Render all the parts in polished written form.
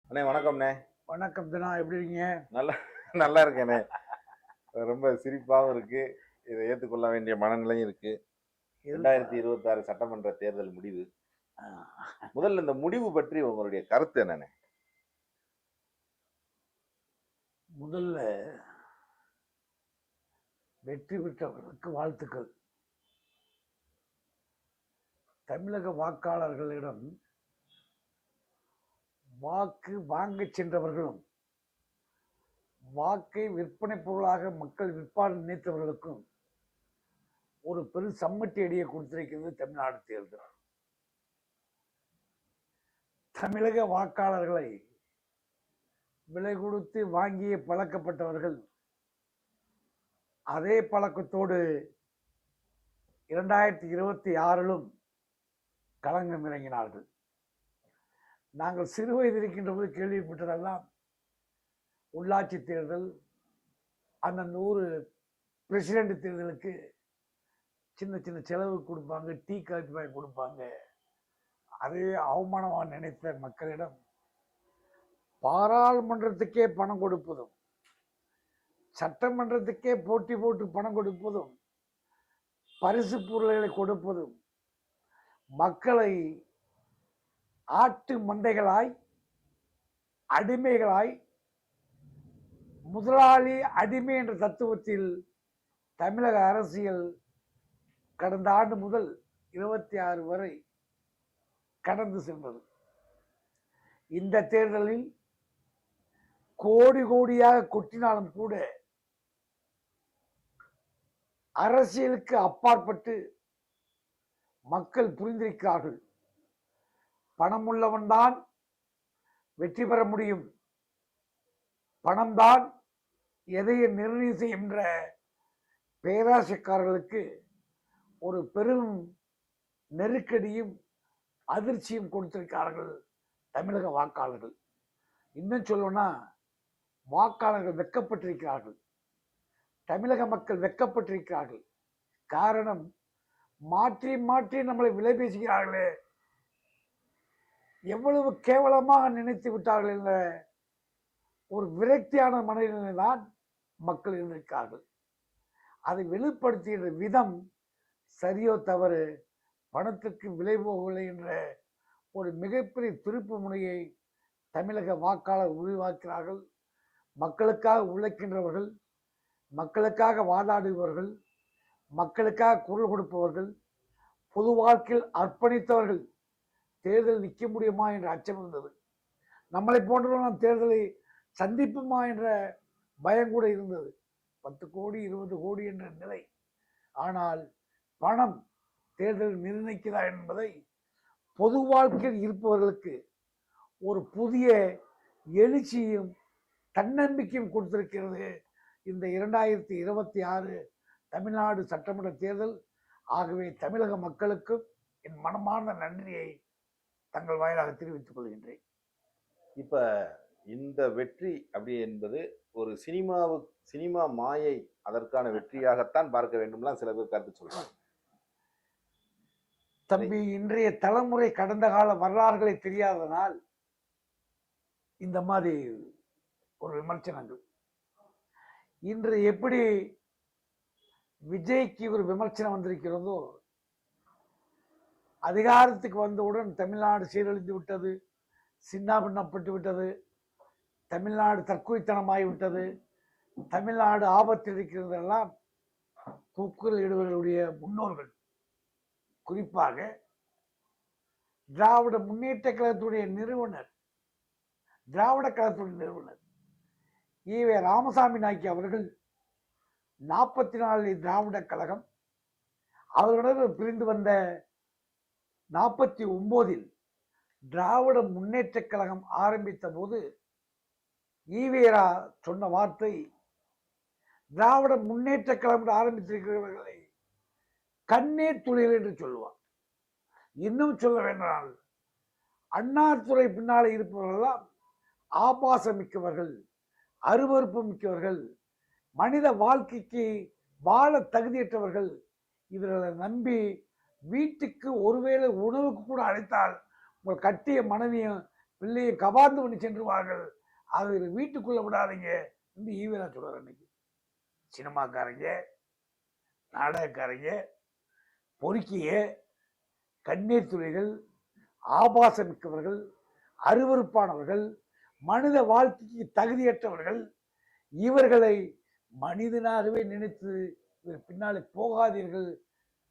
அண்ணே வணக்கம்ண்ணே. வணக்கம் தினா, எப்படி இருக்கீங்க? நல்லா நல்லா இருக்கேண்ணே. ரொம்ப சிரிப்பாவும் இருக்கு. இத ஏத்துக்கொள்ள வேண்டிய மனநிலையும் இருக்கு. எதிர்பா 2026 சட்டமன்ற தேர்தல் முடிவு. அ முதல்ல இந்த முடிவு பற்றி உங்களுடைய கருத்து என்னண்ணே? முதல்ல வெற்றி பெற்றவர்களுக்கு வாழ்த்துக்கள். தமிழக வாக்காளர்களிடம் வாக்கு வாங்கச் சென்றவர்களும், வாக்கை விற்பனை பொருளாக மக்கள் விற்பார் நினைத்தவர்களுக்கும் ஒரு பெரும் சம்மட்டி அடியை கொடுத்திருக்கிறது தமிழ்நாடு தேர்தல். தமிழக வாக்காளர்களை விலை கொடுத்து வாங்கிய பழக்கப்பட்டவர்கள் அதே பழக்கத்தோடு 2026லும் களங்கம் இறங்கினார்கள். நாங்கள் சிறு வயதில் இருக்கின்ற போது கேள்விப்பட்டதெல்லாம் உள்ளாட்சி தேர்தல், அந்த 100 பிரசிடென்ட் தேர்தலுக்கு சின்ன சின்ன செலவு கொடுப்பாங்க, டீ காஃபி வாங்கி கொடுப்பாங்க. அதே அவமானமாக நினைத்த மக்களிடம் பாராளுமன்றத்துக்கே பணம் கொடுப்பதும், சட்டமன்றத்துக்கே போட்டி போட்டு பணம் கொடுப்பதும், பரிசு பொருள்களை கொடுப்பதும், மக்களை ஆட்டு மந்தைகளாய், அடிமைகளாய், முதலாளி அடிமை என்ற தத்துவத்தில் தமிழக அரசியல் கடந்த ஆண்டு முதல் 26 வரை கடந்து சென்றது. இந்த தேர்தலில் கோடி கோடியாக கொட்டினாலும் கூட அரசியலுக்கு அப்பாற்பட்டு மக்கள் புரிந்திருக்கிறார்கள். பணமுள்ளவன் தான் வெற்றி பெற முடியும், பணம்தான் எதையும் நிர்ணயம் செய்யும் என்ற பேராசைக்காரர்களுக்கு ஒரு பெரும் நெருக்கடியும் அதிர்ச்சியும் கொடுத்திருக்கிறார்கள் தமிழக வாக்காளர்கள். இன்னும் சொல்லணும்னா வாக்காளர்கள் வெட்கப்பட்டிருக்கிறார்கள். தமிழக மக்கள் வெட்கப்பட்டிருக்கிறார்கள். காரணம், மாற்றி மாற்றி நம்மளை விலை பேசுகிறார்களே, எவ்வளவு கேவலமாக நினைத்து விட்டார்கள் என்ற ஒரு விரக்தியான மனநிலை தான் மக்கள் இருந்திருக்கிறார்கள். அதை வெளிப்படுத்திய விதம் சரியோ தவறு, பணத்திற்கு விலை போகவில்லை என்ற ஒரு மிகப்பெரிய திருப்பு முனையை தமிழக வாக்காளர் உருவாக்கிறார்கள். மக்களுக்காக உழைக்கின்றவர்கள், மக்களுக்காக வாதாடுபவர்கள், மக்களுக்காக குரல் கொடுப்பவர்கள், பொது வாழ்க்கையில் அர்ப்பணித்தவர்கள் தேர்தல் நிற்க முடியுமா என்ற அச்சம் இருந்தது. நம்மளை போன்றவர்கள் தேர்தலை சந்திப்புமா என்ற பயம் கூட இருந்தது. 10 கோடி 20 கோடி என்ற நிலை. ஆனால் பணம் தேர்தல் நிர்ணயிக்கிறதா என்பதை பொது வாழ்க்கையில் இருப்பவர்களுக்கு ஒரு புதிய எழுச்சியும் தன்னம்பிக்கையும் கொடுத்திருக்கிறது இந்த 2026 தமிழ்நாடு சட்டமன்ற தேர்தல். ஆகவே தமிழக மக்களுக்கும் என் மனமார்ந்த நன்றியை தங்கள் வாயிலாக தெரிவித்துக் கொள்கின்றேன். இப்ப இந்த வெற்றி அப்படி என்பது ஒரு சினிமா மாயை, அதற்கான வெற்றியாகத்தான் பார்க்க வேண்டும்லாம் சில பேர் கருத்து சொல்றாங்க. தம்பி, இன்றைய தலைமுறை கடந்த கால வரலாறுகளை தெரியாதனால் இந்த மாதிரி ஒரு விமர்சனங்கள். இன்று எப்படி விஜய்க்கு ஒரு விமர்சனம் வந்திருக்கிறதோ, அதிகாரத்துக்கு வந்தவுடன் தமிழ்நாடு சீரழிந்து விட்டது, சின்னாபின்னப்பட்டு விட்டது, தமிழ்நாடு தற்கொலைத்தனமாகிவிட்டது, தமிழ்நாடு ஆபத்தில் இருக்கிறதெல்லாம் கூக்குரல் இடுவர்களுடைய முன்னோர்கள், குறிப்பாக திராவிட முன்னேற்ற கழகத்துடைய நிறுவனர், திராவிட கழகத்துடைய நிறுவனர் ஈவே ராமசாமி நாய்க்கு அவர்கள் 44 திராவிட கழகம், அவர்களுடன் பிரிந்து வந்த 49 திராவிட முன்னேற்ற கழகம் ஆரம்பித்த போது ஈவேரா சொன்ன வார்த்தை, திராவிட முன்னேற்ற கழகம் ஆரம்பித்திருக்கிறவர்களை கண்ணீர் துளிகள் என்று சொல்லுவார். இன்னும் சொல்ல வேண்டால், அண்ணாதுரை பின்னாலே இருப்பவர்களெல்லாம் ஆபாசம் மிக்கவர்கள், அருவறுப்பு மிக்கவர்கள், மனித வாழ்க்கைக்கு வாழ தகுதியற்றவர்கள். இவர்களை நம்பி வீட்டுக்கு ஒருவேளை உணவுக்கு கூட அழைத்தால் உங்கள் கட்டிய மனைவியும் பிள்ளையை கபார்ந்து பண்ணி சென்றுவார்கள். அது வீட்டுக்குள்ள விடாதீங்க என்று ஈவேரா சொல்றாரு. இன்னைக்கு சினிமாக்காரங்க, நாடகக்காரங்க, பொறுக்கிய, கண்ணீர் துளிகள், ஆபாசம் மிக்கவர்கள், அருவருப்பானவர்கள், மனித வாழ்க்கைக்கு தகுதியற்றவர்கள், இவர்களை மனிதனாகவே நினைத்து இவர் பின்னாலே போகாதீர்கள்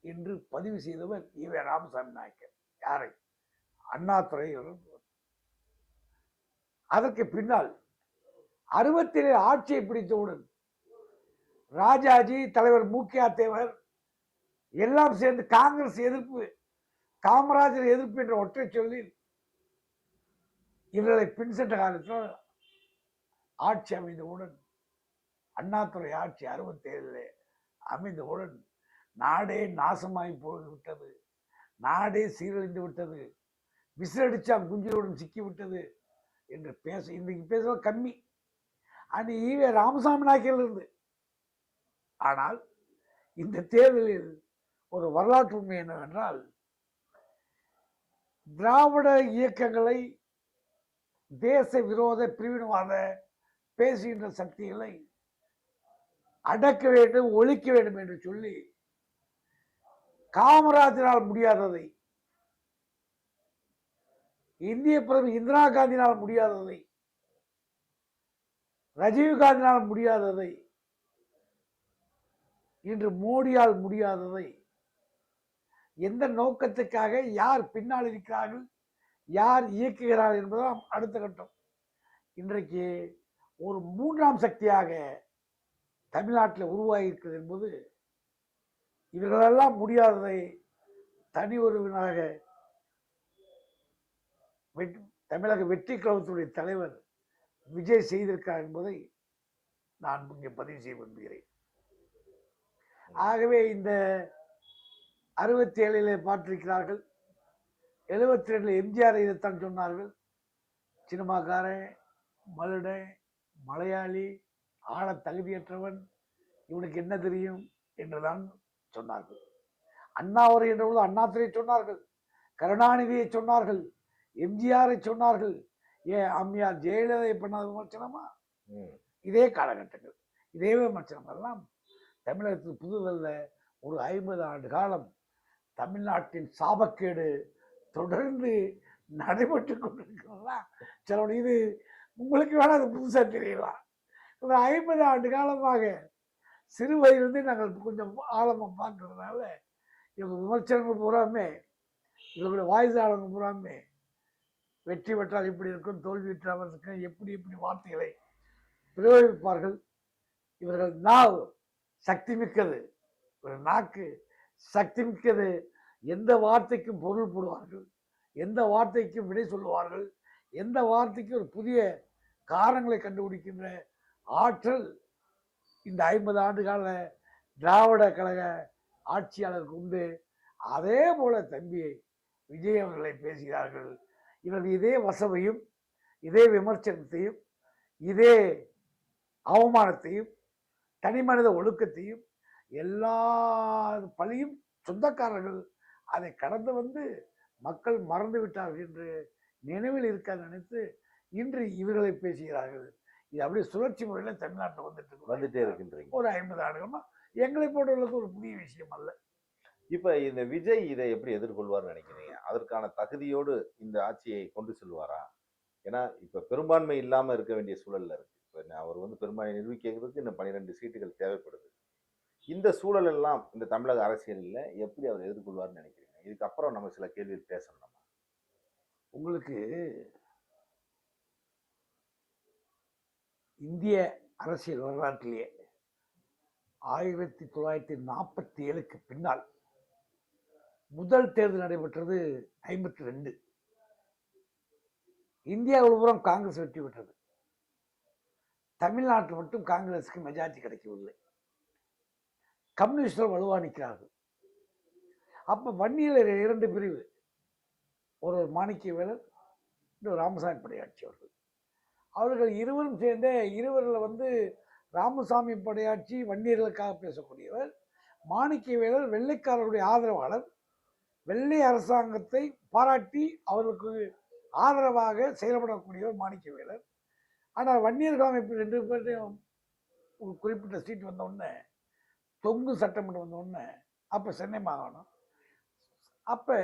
என்று பதிவு செய்தவர் ஈவே ராமசாமி நாயக்கர். யாரை? அண்ணாதுரை. அதற்கு பின்னால் 67 ஆட்சியை பிடித்தவுடன் ராஜாஜி, தலைவர் மூக்கியா தேவர் எல்லாம் சேர்ந்து காங்கிரஸ் எதிர்ப்பு, காமராஜர் எதிர்ப்பு என்ற ஒற்றை சொல்லில் இவர்களை பின் சென்ற காலத்தில் ஆட்சி அமைந்தவுடன், அண்ணாதுரை ஆட்சி 67 அமைந்தவுடன் நாடே நாசமாகி போய்விட்டது, நாடே சீரழிந்து விட்டது, விசிலடிச்சா குஞ்சிலுடன் சிக்கிவிட்டது என்று இன்றைக்கு பேசுவது கம்மி. அது ஈவே ராமசாமி நாயக்கர் இருந்து. ஆனால் இந்த தேர்தலில் ஒரு வரலாற்று உண்மை என்னவென்றால், திராவிட இயக்கங்களை, தேச விரோத பிரிவினவாத பேசுகின்ற சக்திகளை அடக்க வேண்டும், ஒழிக்க வேண்டும் என்று சொல்லி காமராஜரால் முடியாததை, இந்திய பிரதமர் இந்திரா காந்தியினால் முடியாததை, ராஜீவ்காந்தினால் முடியாததை, இன்று மோடியால் முடியாததை, எந்த நோக்கத்துக்காக யார் பின்னால் இருக்கிறார்கள், யார் இயக்குகிறார்கள் என்பதுதான் அடுத்த கட்டம். இன்றைக்கு ஒரு மூன்றாம் சக்தியாக தமிழ்நாட்டில் உருவாகி இருக்கிறது என்பது, இவர்களெல்லாம் முடியாததை தனி ஒருவனாக தமிழக வெற்றி கழகத்துடைய தலைவர் விஜய் செய்திருக்கார் என்பதை நான் இங்கே பதிவு செய்ய விரும்புகிறேன். ஆகவே இந்த 67 பார்த்திருக்கிறார்கள், 72 எம்ஜிஆர் இதைத்தான் சொன்னார்கள். சினிமாக்காரன், மலுடன், மலையாளி, ஆள தகுதியற்றவன், இவனுக்கு என்ன தெரியும் என்றுதான் சொன்னார்கள். அண்ணாவரை என்றபோது அண்ணாதுரை சொன்னார்கள், கருணாநிதியை சொன்னார்கள், எம்ஜிஆரை சொன்னார்கள். ஏன் அம்மையார் ஜெயலலிதா பண்ணாத விமர்சனமா? இதே காலகட்டங்கள், இதே விமர்சனம் எல்லாம் தமிழகத்தில் புதுதல்ல. ஒரு 50 ஆண்டு காலம் தமிழ்நாட்டின் சாபக்கேடு தொடர்ந்து நடைபெற்று கொண்டிருக்கிறதா? சில இது உங்களுக்கு வேணா அது புதுசா தெரியலாம். ஒரு 50 ஆண்டு காலமாக சிறு வயதிலிருந்து நாங்கள் கொஞ்சம் ஆழமா பார்க்கறதுனால இவங்க விமர்சனங்கள் பூராமே, இவங்களுடைய வாய்ஸ் ஆழங்கள் பூராமே வெற்றி பெற்றால் இப்படி இருக்கும், தோல்வி பெற்றால் இருக்கும், எப்படி எப்படி வார்த்தைகளை பிரயோகிப்பார்கள். இவர்கள் நாவ் சக்தி மிக்கது, ஒரு நாக்கு சக்தி மிக்கது. எந்த வார்த்தைக்கும் பொருள் போடுவார்கள், எந்த வார்த்தைக்கும் விடை சொல்லுவார்கள், எந்த வார்த்தைக்கு ஒரு புதிய காரணங்களை கண்டுபிடிக்கின்ற ஆற்றல் இந்த 50 ஆண்டு கால திராவிட கழக ஆட்சியாளருக்கு உண்டு. அதே போல தம்பியை விஜய் அவர்களை பேசுகிறார்கள். இவர்கள் இதே வசவையும், இதே விமர்சனத்தையும், இதே அவமானத்தையும், தனி மனித ஒழுக்கத்தையும், எல்லா பழியும் சொந்தக்காரர்கள் அதை கடந்து வந்து மக்கள் மறந்து விட்டார்கள் என்று நினைவில் இருக்க நினைத்து இன்று இவர்களை பேசுகிறார்கள். இது அப்படியே சுழற்சி முறையில் தமிழ்நாட்டில் வந்துட்டே இருக்கின்றீங்க. ஒரு 50 ஆண்டுகளமா எங்களை போன்றவர்களுக்கு ஒரு புதிய விஷயம் அல்ல. இப்ப இந்த விஜய் இதை எப்படி எதிர்கொள்வார்னு நினைக்கிறீங்க? அதற்கான தகுதியோடு இந்த ஆட்சியை கொண்டு செல்வாரா? ஏன்னா இப்ப பெரும்பான்மை இல்லாம இருக்க வேண்டிய சூழல்ல இருக்கு. இப்ப அவர் பெரும்பான்மை நிரூபிக்கிறதுக்கு இன்னும் 12 சீட்டுகள் தேவைப்படுது. இந்த சூழல் எல்லாம் இந்த தமிழக அரசியலில் எப்படி அவர் எதிர்கொள்வார்னு நினைக்கிறீங்க? இதுக்கப்புறம் நம்ம சில கேள்வி பேசணும். உங்களுக்கு இந்திய அரசியல் வரலாற்றிலேயே 1947க்கு பின்னால் முதல் தேர்தல் நடைபெற்றது 52. இந்தியாவில் பூரா காங்கிரஸ் வெற்றி பெற்றது. தமிழ்நாட்டில் மட்டும் காங்கிரஸுக்கு மெஜாரிட்டி கிடைக்கவில்லை. கம்யூனிஸ்டர்கள் வலுவா நிற்கிறார்கள். அப்ப வன்னியில் 2 பிரிவு, ஒரு மாணிக்கவேலர், இன்னொரு ராமசாமி படையாட்சி அவர்கள் இருவரும் சேர்ந்த இருவரில் ராமசாமி படையாட்சி வன்னியர்களுக்காக பேசக்கூடியவர், மாணிக்கவேலர் வெள்ளைக்காரருடைய ஆதரவாளர், வெள்ளை அரசாங்கத்தை பாராட்டி அவர்களுக்கு ஆதரவாக செயல்படக்கூடியவர் மாணிக்கவேலர். ஆனால் வன்னியர்கள் அமைப்பு 2 பேர்டையும் ஒரு குறிப்பிட்ட சீட் வந்த உடனே, தொங்கு சட்டமன்றம் வந்த உடனே, அப்ப சென்னை மாகாணம், அப்ப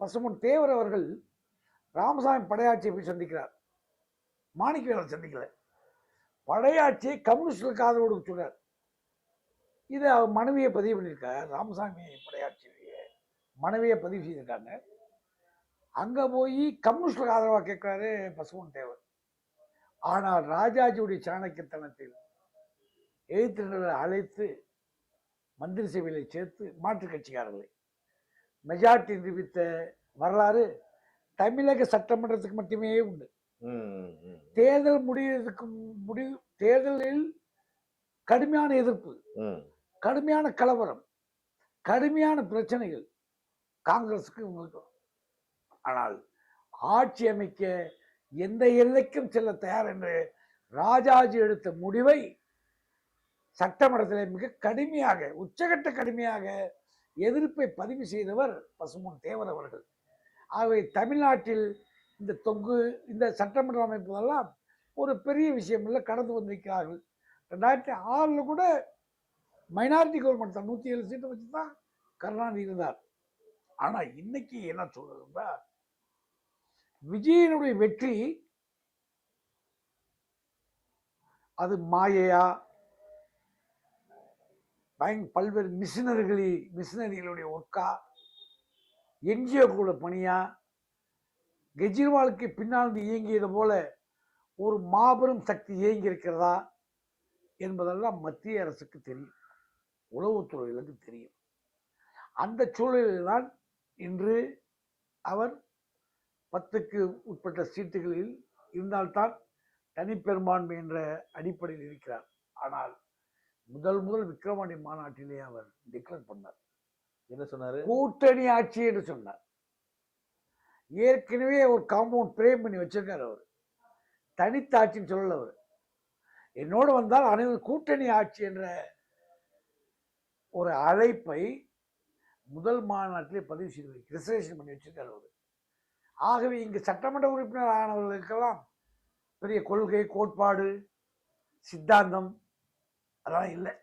பசும்பொன் தேவர் அவர்கள் ராமசாமி படையாட்சியை போய் சந்திக்கிறார். மாணிக்கவேலர் சந்திக்கல. படையாட்சியை கம்யூனிஸ்டுகளுக்கு ஆதரவு கொடுக்க சொல்றார். இதை அவர் மனைவியை பதிவு பண்ணியிருக்கார். ராமசாமி படையாட்சியுடைய மனைவியை பதிவு செய்திருக்காங்க. அங்க போய் கம்யூனிஸ்டுகளுக்கு ஆதரவாக கேட்கிறாரு பசும்பொன் தேவர். ஆனால் ராஜாஜியுடைய சாணக்கியத்தனத்தில் எழுத்தினர்களை அழைத்து மந்திரி சபையில சேர்த்து மாற்றுக் கட்சிக்காரர்களை மெஜாரிட்டி நிரூபித்த வரலாறு தமிழக சட்டமன்றத்துக்கு மட்டுமே உண்டு. தேர்தல் முடிவு தேர்தலில் கடுமையான எதிர்ப்பு, கடுமையான கலவரம், கடுமையான பிரச்சனைகள் காங்கிரசுக்கு உங்களுக்கு. ஆனால் ஆட்சி அமைக்க எந்த எல்லைக்கும் செல்ல தயார் என்று ராஜாஜி எடுத்த முடிவை சட்டமன்றத்தில் மிக கடுமையாக, உச்சகட்ட கடுமையாக எதிர்ப்பை பதிவு செய்தவர் பசும்பொன் தேவர் அவர்கள். ஆகவே தமிழ்நாட்டில் இந்த சட்டமன்ற அமைப்பதெல்லாம் ஒரு பெரிய விஷயம் இல்லை, கடந்து வந்திருக்கிறார்கள். 2006 கூட மைனாரிட்டி கவர்மெண்ட் தான், 107 சீட்டை வச்சு தான் கருணாநிதி இருந்தார். ஆனா இன்னைக்கு என்ன சொல்றதுன்னா, விஜயனுடைய வெற்றி அது மாயையா, பல்வேறு மிஷினரிகளுடைய ஒர்க்கா, என்ஜிஓக்களோட பணியா, கெஜ்ரிவாலுக்கு பின்னால் இயங்கியது போல ஒரு மாபெரும் சக்தி இயங்கி இருக்கிறதா என்பதெல்லாம் மத்திய அரசுக்கு தெரியும், உளவுத்துறைகளுக்கு தெரியும். அந்த சூழலில் தான் இன்று அவர் 10க்கு உட்பட்ட சீட்டுகளில் இருந்தால்தான் தனிப்பெரும்பான்மை என்ற அடிப்படையில் இருக்கிறார். ஆனால் முதல் விக்கிரவாண்டி மாநாட்டிலே அவர் டிக்ளேர் பண்ணார். என்ன சொன்னாரு? கூட்டணி ஆட்சி என்று சொன்னார். ஏற்கனவே ஒரு காம்பவுண்ட் பிரேம் பண்ணி வச்சிருக்காரு. அவர் தனித்தாட்சின்னு சொல்லல. அவர் என்னோடு வந்தால் அனைவரும் கூட்டணி ஆட்சி என்ற ஒரு அழைப்பை முதல் மாநாட்டிலே பதிவு செய்து ரிசர்வேஷன் பண்ணி வச்சிருக்காரு அவர். ஆகவே இங்கு சட்டமன்ற உறுப்பினர் ஆனவர்களுக்கெல்லாம் பெரிய கொள்கை, கோட்பாடு, சித்தாந்தம் அதெல்லாம் இல்லை.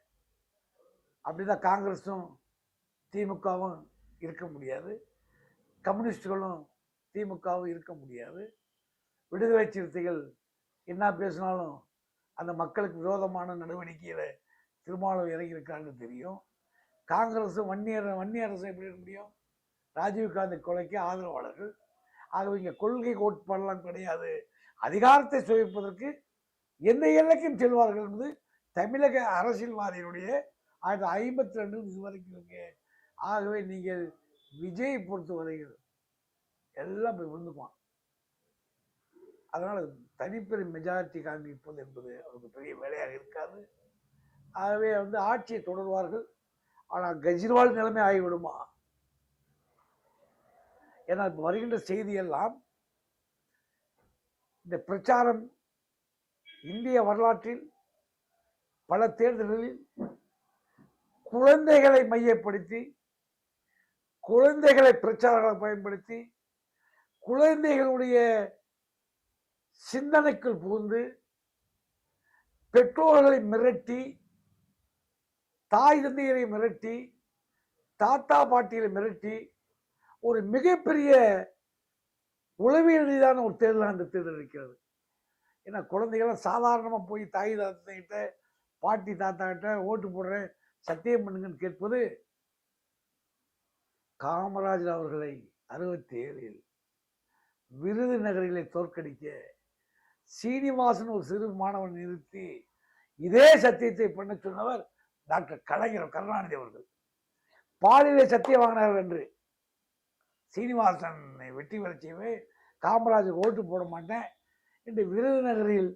அப்படிதான் காங்கிரஸும் திமுகவும் இருக்க முடியாது, கம்யூனிஸ்டுகளும் திமுகவும் இருக்க முடியாது. விடுதலை சிறுத்தைகள் என்ன பேசினாலும் அந்த மக்களுக்கு விரோதமான நடவடிக்கையில திருமாவளவன் இறங்கியிருக்கான்னு தெரியும். காங்கிரஸும் வன்னி அரசும் எப்படி இருக்க முடியும்? ராஜீவ்காந்தி கொலைக்கு ஆதரவாளர்கள். ஆகவே இங்கே கொள்கை கோட்பாடெல்லாம் கிடையாது. அதிகாரத்தை சுவைப்பதற்கு எந்த எல்லைக்கும் செல்வார்கள் என்பது தமிழக அரசியல்வாதிகளுடைய 1952 இதுவரைக்கும் இருக்கு. ஆகவே நீங்கள் விஜயை பொறுத்தவரையில் எல்லாம் போய் விழுந்துக்குவான். அதனால தனிப்பெரும் மெஜாரிட்டி காண்பிப்பது என்பது அவருக்கு பெரிய வேலையாக இருக்காது. ஆகவே ஆட்சியை தொடர்வார்கள். ஆனால் கெஜ்ரிவால் நிலைமை ஆகிவிடுமா? ஏன்னா இப்போ வருகின்ற செய்தியெல்லாம் இந்த பிரச்சாரம் இந்திய வரலாற்றில் பல தேர்தல்களில் குழந்தைகளை மையப்படுத்தி, குழந்தைகளை பிரச்சாரங்களை பயன்படுத்தி, குழந்தைகளுடைய சிந்தனைக்குள் புகுந்து, பெற்றோர்களை மிரட்டி, தாய் தந்தையரை மிரட்டி, தாத்தா பாட்டிகளை மிரட்டி ஒரு மிகப்பெரிய உளவியல் ரீதியான ஒரு தேர்தல் அந்த தேர்தல் இருக்கிறது. ஏன்னா குழந்தைகள்லாம் சாதாரணமாக போய் தாய் தாத்தா பாட்டி தாத்தா கிட்ட ஓட்டு போடுறேன் சத்தியம் பண்ணுங்கன்னு கேட்பது காமராஜர் அவர்களை 67 விருதுநகரிலே தோற்கடிக்க சீனிவாசன் ஒரு சிறு மாணவன் நிறுத்தி இதே சத்தியத்தை பண்ண சொன்னவர் டாக்டர் கருணாநிதி அவர்கள். பாலிலே சத்தியம் வாங்கினார்கள் என்று சீனிவாசனை வெற்றி பெற செய்வே காமராஜர் ஓட்டு போட மாட்டேன் என்று விருதுநகரில்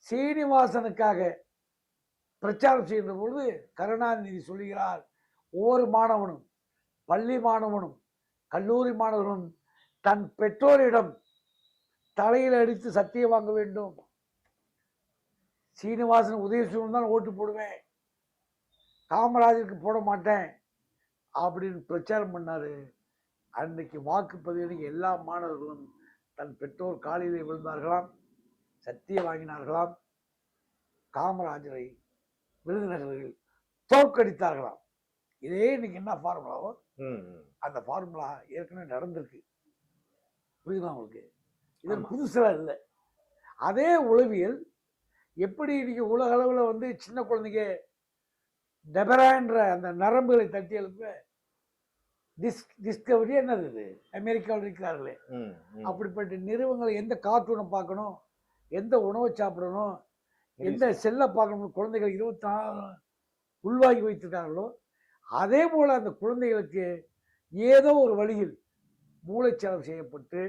சீனிவாசனுக்காக பிரச்சாரம் செய்கின்ற பொழுது கருணாநிதி சொல்லுகிறார், ஒவ்வொரு மாணவனும், பள்ளி மாணவனும் கல்லூரி மாணவனும் தன் பெற்றோரிடம் தலையில் அடித்து சத்தியம் வாங்க வேண்டும். சீனிவாசன் உதயசூரன் தான் ஓட்டு போடுவேன், காமராஜருக்கு போட மாட்டேன் அப்படின்னு பிரச்சாரம் பண்ணாரு. அன்னைக்கு வாக்குப்பதிவு எல்லா மாணவர்களும் தன் பெற்றோர் காலிலே விழுந்தார்களாம், சத்தியம் வாங்கினார்களாம், காமராஜரை விருதுநகரில் தோற்கடித்தார்களாம். இதே இன்னைக்கு என்ன ஃபார்முலாவோ அந்த ஃபார்முலா ஏற்கனவே நடந்திருக்கு. புரியுதா உங்களுக்கு? இது புதுசெல்லாம் இல்லை. அதே உளவியல் எப்படி இன்னைக்கு உலக அளவில் வந்து சின்ன குழந்தைங்க டெபரான்ற அந்த நரம்புகளை தட்டி எழுப்ப டிஸ்கவரி என்னது இது அமெரிக்காவில் இருக்கிறார்களே, அப்படிப்பட்ட நிறுவனங்களை எந்த கார்ட்டூனை பார்க்கணும், எந்த உணவை சாப்பிடணும், எந்த செல்லை பார்க்கணும் குழந்தைகள் 24 உள்வாங்கி வைத்திருக்காங்களோ, அதே போல அந்த குழந்தைகளுக்கு ஏதோ ஒரு வழியில் மூளைச்சலவை செய்யப்பட்டு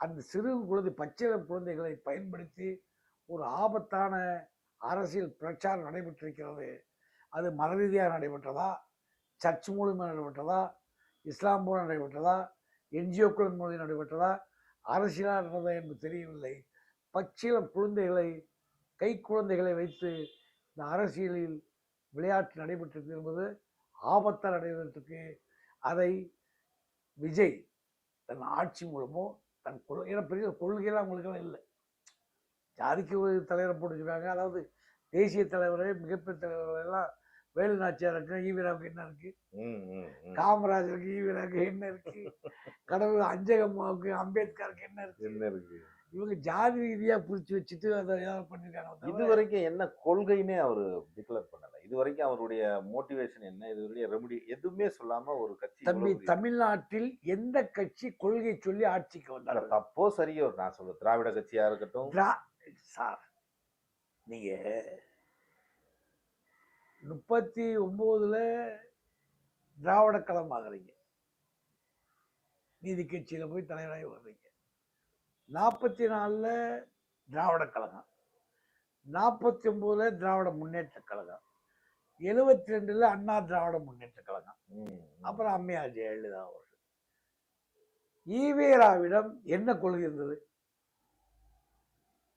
அந்த சிறு குழந்தை பச்சிளம் குழந்தைகளை பயன்படுத்தி ஒரு ஆபத்தான அரசியல் பிரச்சாரம் நடைபெற்றிருக்கிறது. அது மத ரீதியாக நடைபெற்றதா, சர்ச் மூலமாக நடைபெற்றதா, இஸ்லாம் மூலம் நடைபெற்றதா, என்ஜிஓக்கள் மூலம் நடைபெற்றதா, அரசியலாக நடந்ததா என்று தெரியவில்லை. பச்சிளம் குழந்தைகளை கை குழந்தைகளை வைத்து இந்த அரசியலில் விளையாட்டு நடைபெற்றிருக்கு என்பது ஆபத்தாக நடைபெற்றிருக்கு. அதை விஜய் தன் ஆட்சி மூலமோ தன் பெரிய கொள்கையெல்லாம் அவங்களுக்கெல்லாம் இல்லை. ஜாதிக்கு ஒரு தலைவரை போட்டுக்கிறாங்க. அதாவது தேசிய தலைவரை மிகப்பெரிய தலைவர்களெல்லாம் வேலு நாச்சியாருக்கு ஈவீராவுக்கு என்ன இருக்கு, காமராஜருக்கு ஈவீராவுக்கு என்ன இருக்கு, கடவுள் அஞ்சகம்மாவுக்கு அம்பேத்கருக்கு என்ன இருக்கு. இவங்க ஜாதி ரீதியா புரிச்சு வச்சுட்டு அதை ஏதாவது பண்ணிருக்காங்க. இது வரைக்கும் என்ன கொள்கைன்னே அவர் டிக்ளேர் பண்ணல. இது வரைக்கும் அவருடைய மோட்டிவேஷன் என்ன, இதுவரைக்கும் ரெமெடி எதுவுமே சொல்லாம ஒரு கட்சி. தம்பி, தமிழ்நாட்டில் எந்த கட்சி கொள்கை சொல்லி ஆட்சிக்கு வந்தாங்க? தப்போ சரியோ நான் சொல்ல, திராவிட கட்சியா இருக்கட்டும் சார், நீங்க 39ல திராவிட களம் ஆகுறீங்க, நீதி கட்சியில போய் தலைவராகி வர்றீங்க. 44ல திராவிட கழகம், 49ல திராவிட முன்னேற்ற கழகம், 72ல அண்ணா திராவிட முன்னேற்ற கழகம், அப்புறம் அம்மையார் ஜெயலலிதா அவர்கள். ஈவேராவிடம் என்ன கொள்கை இருந்தது?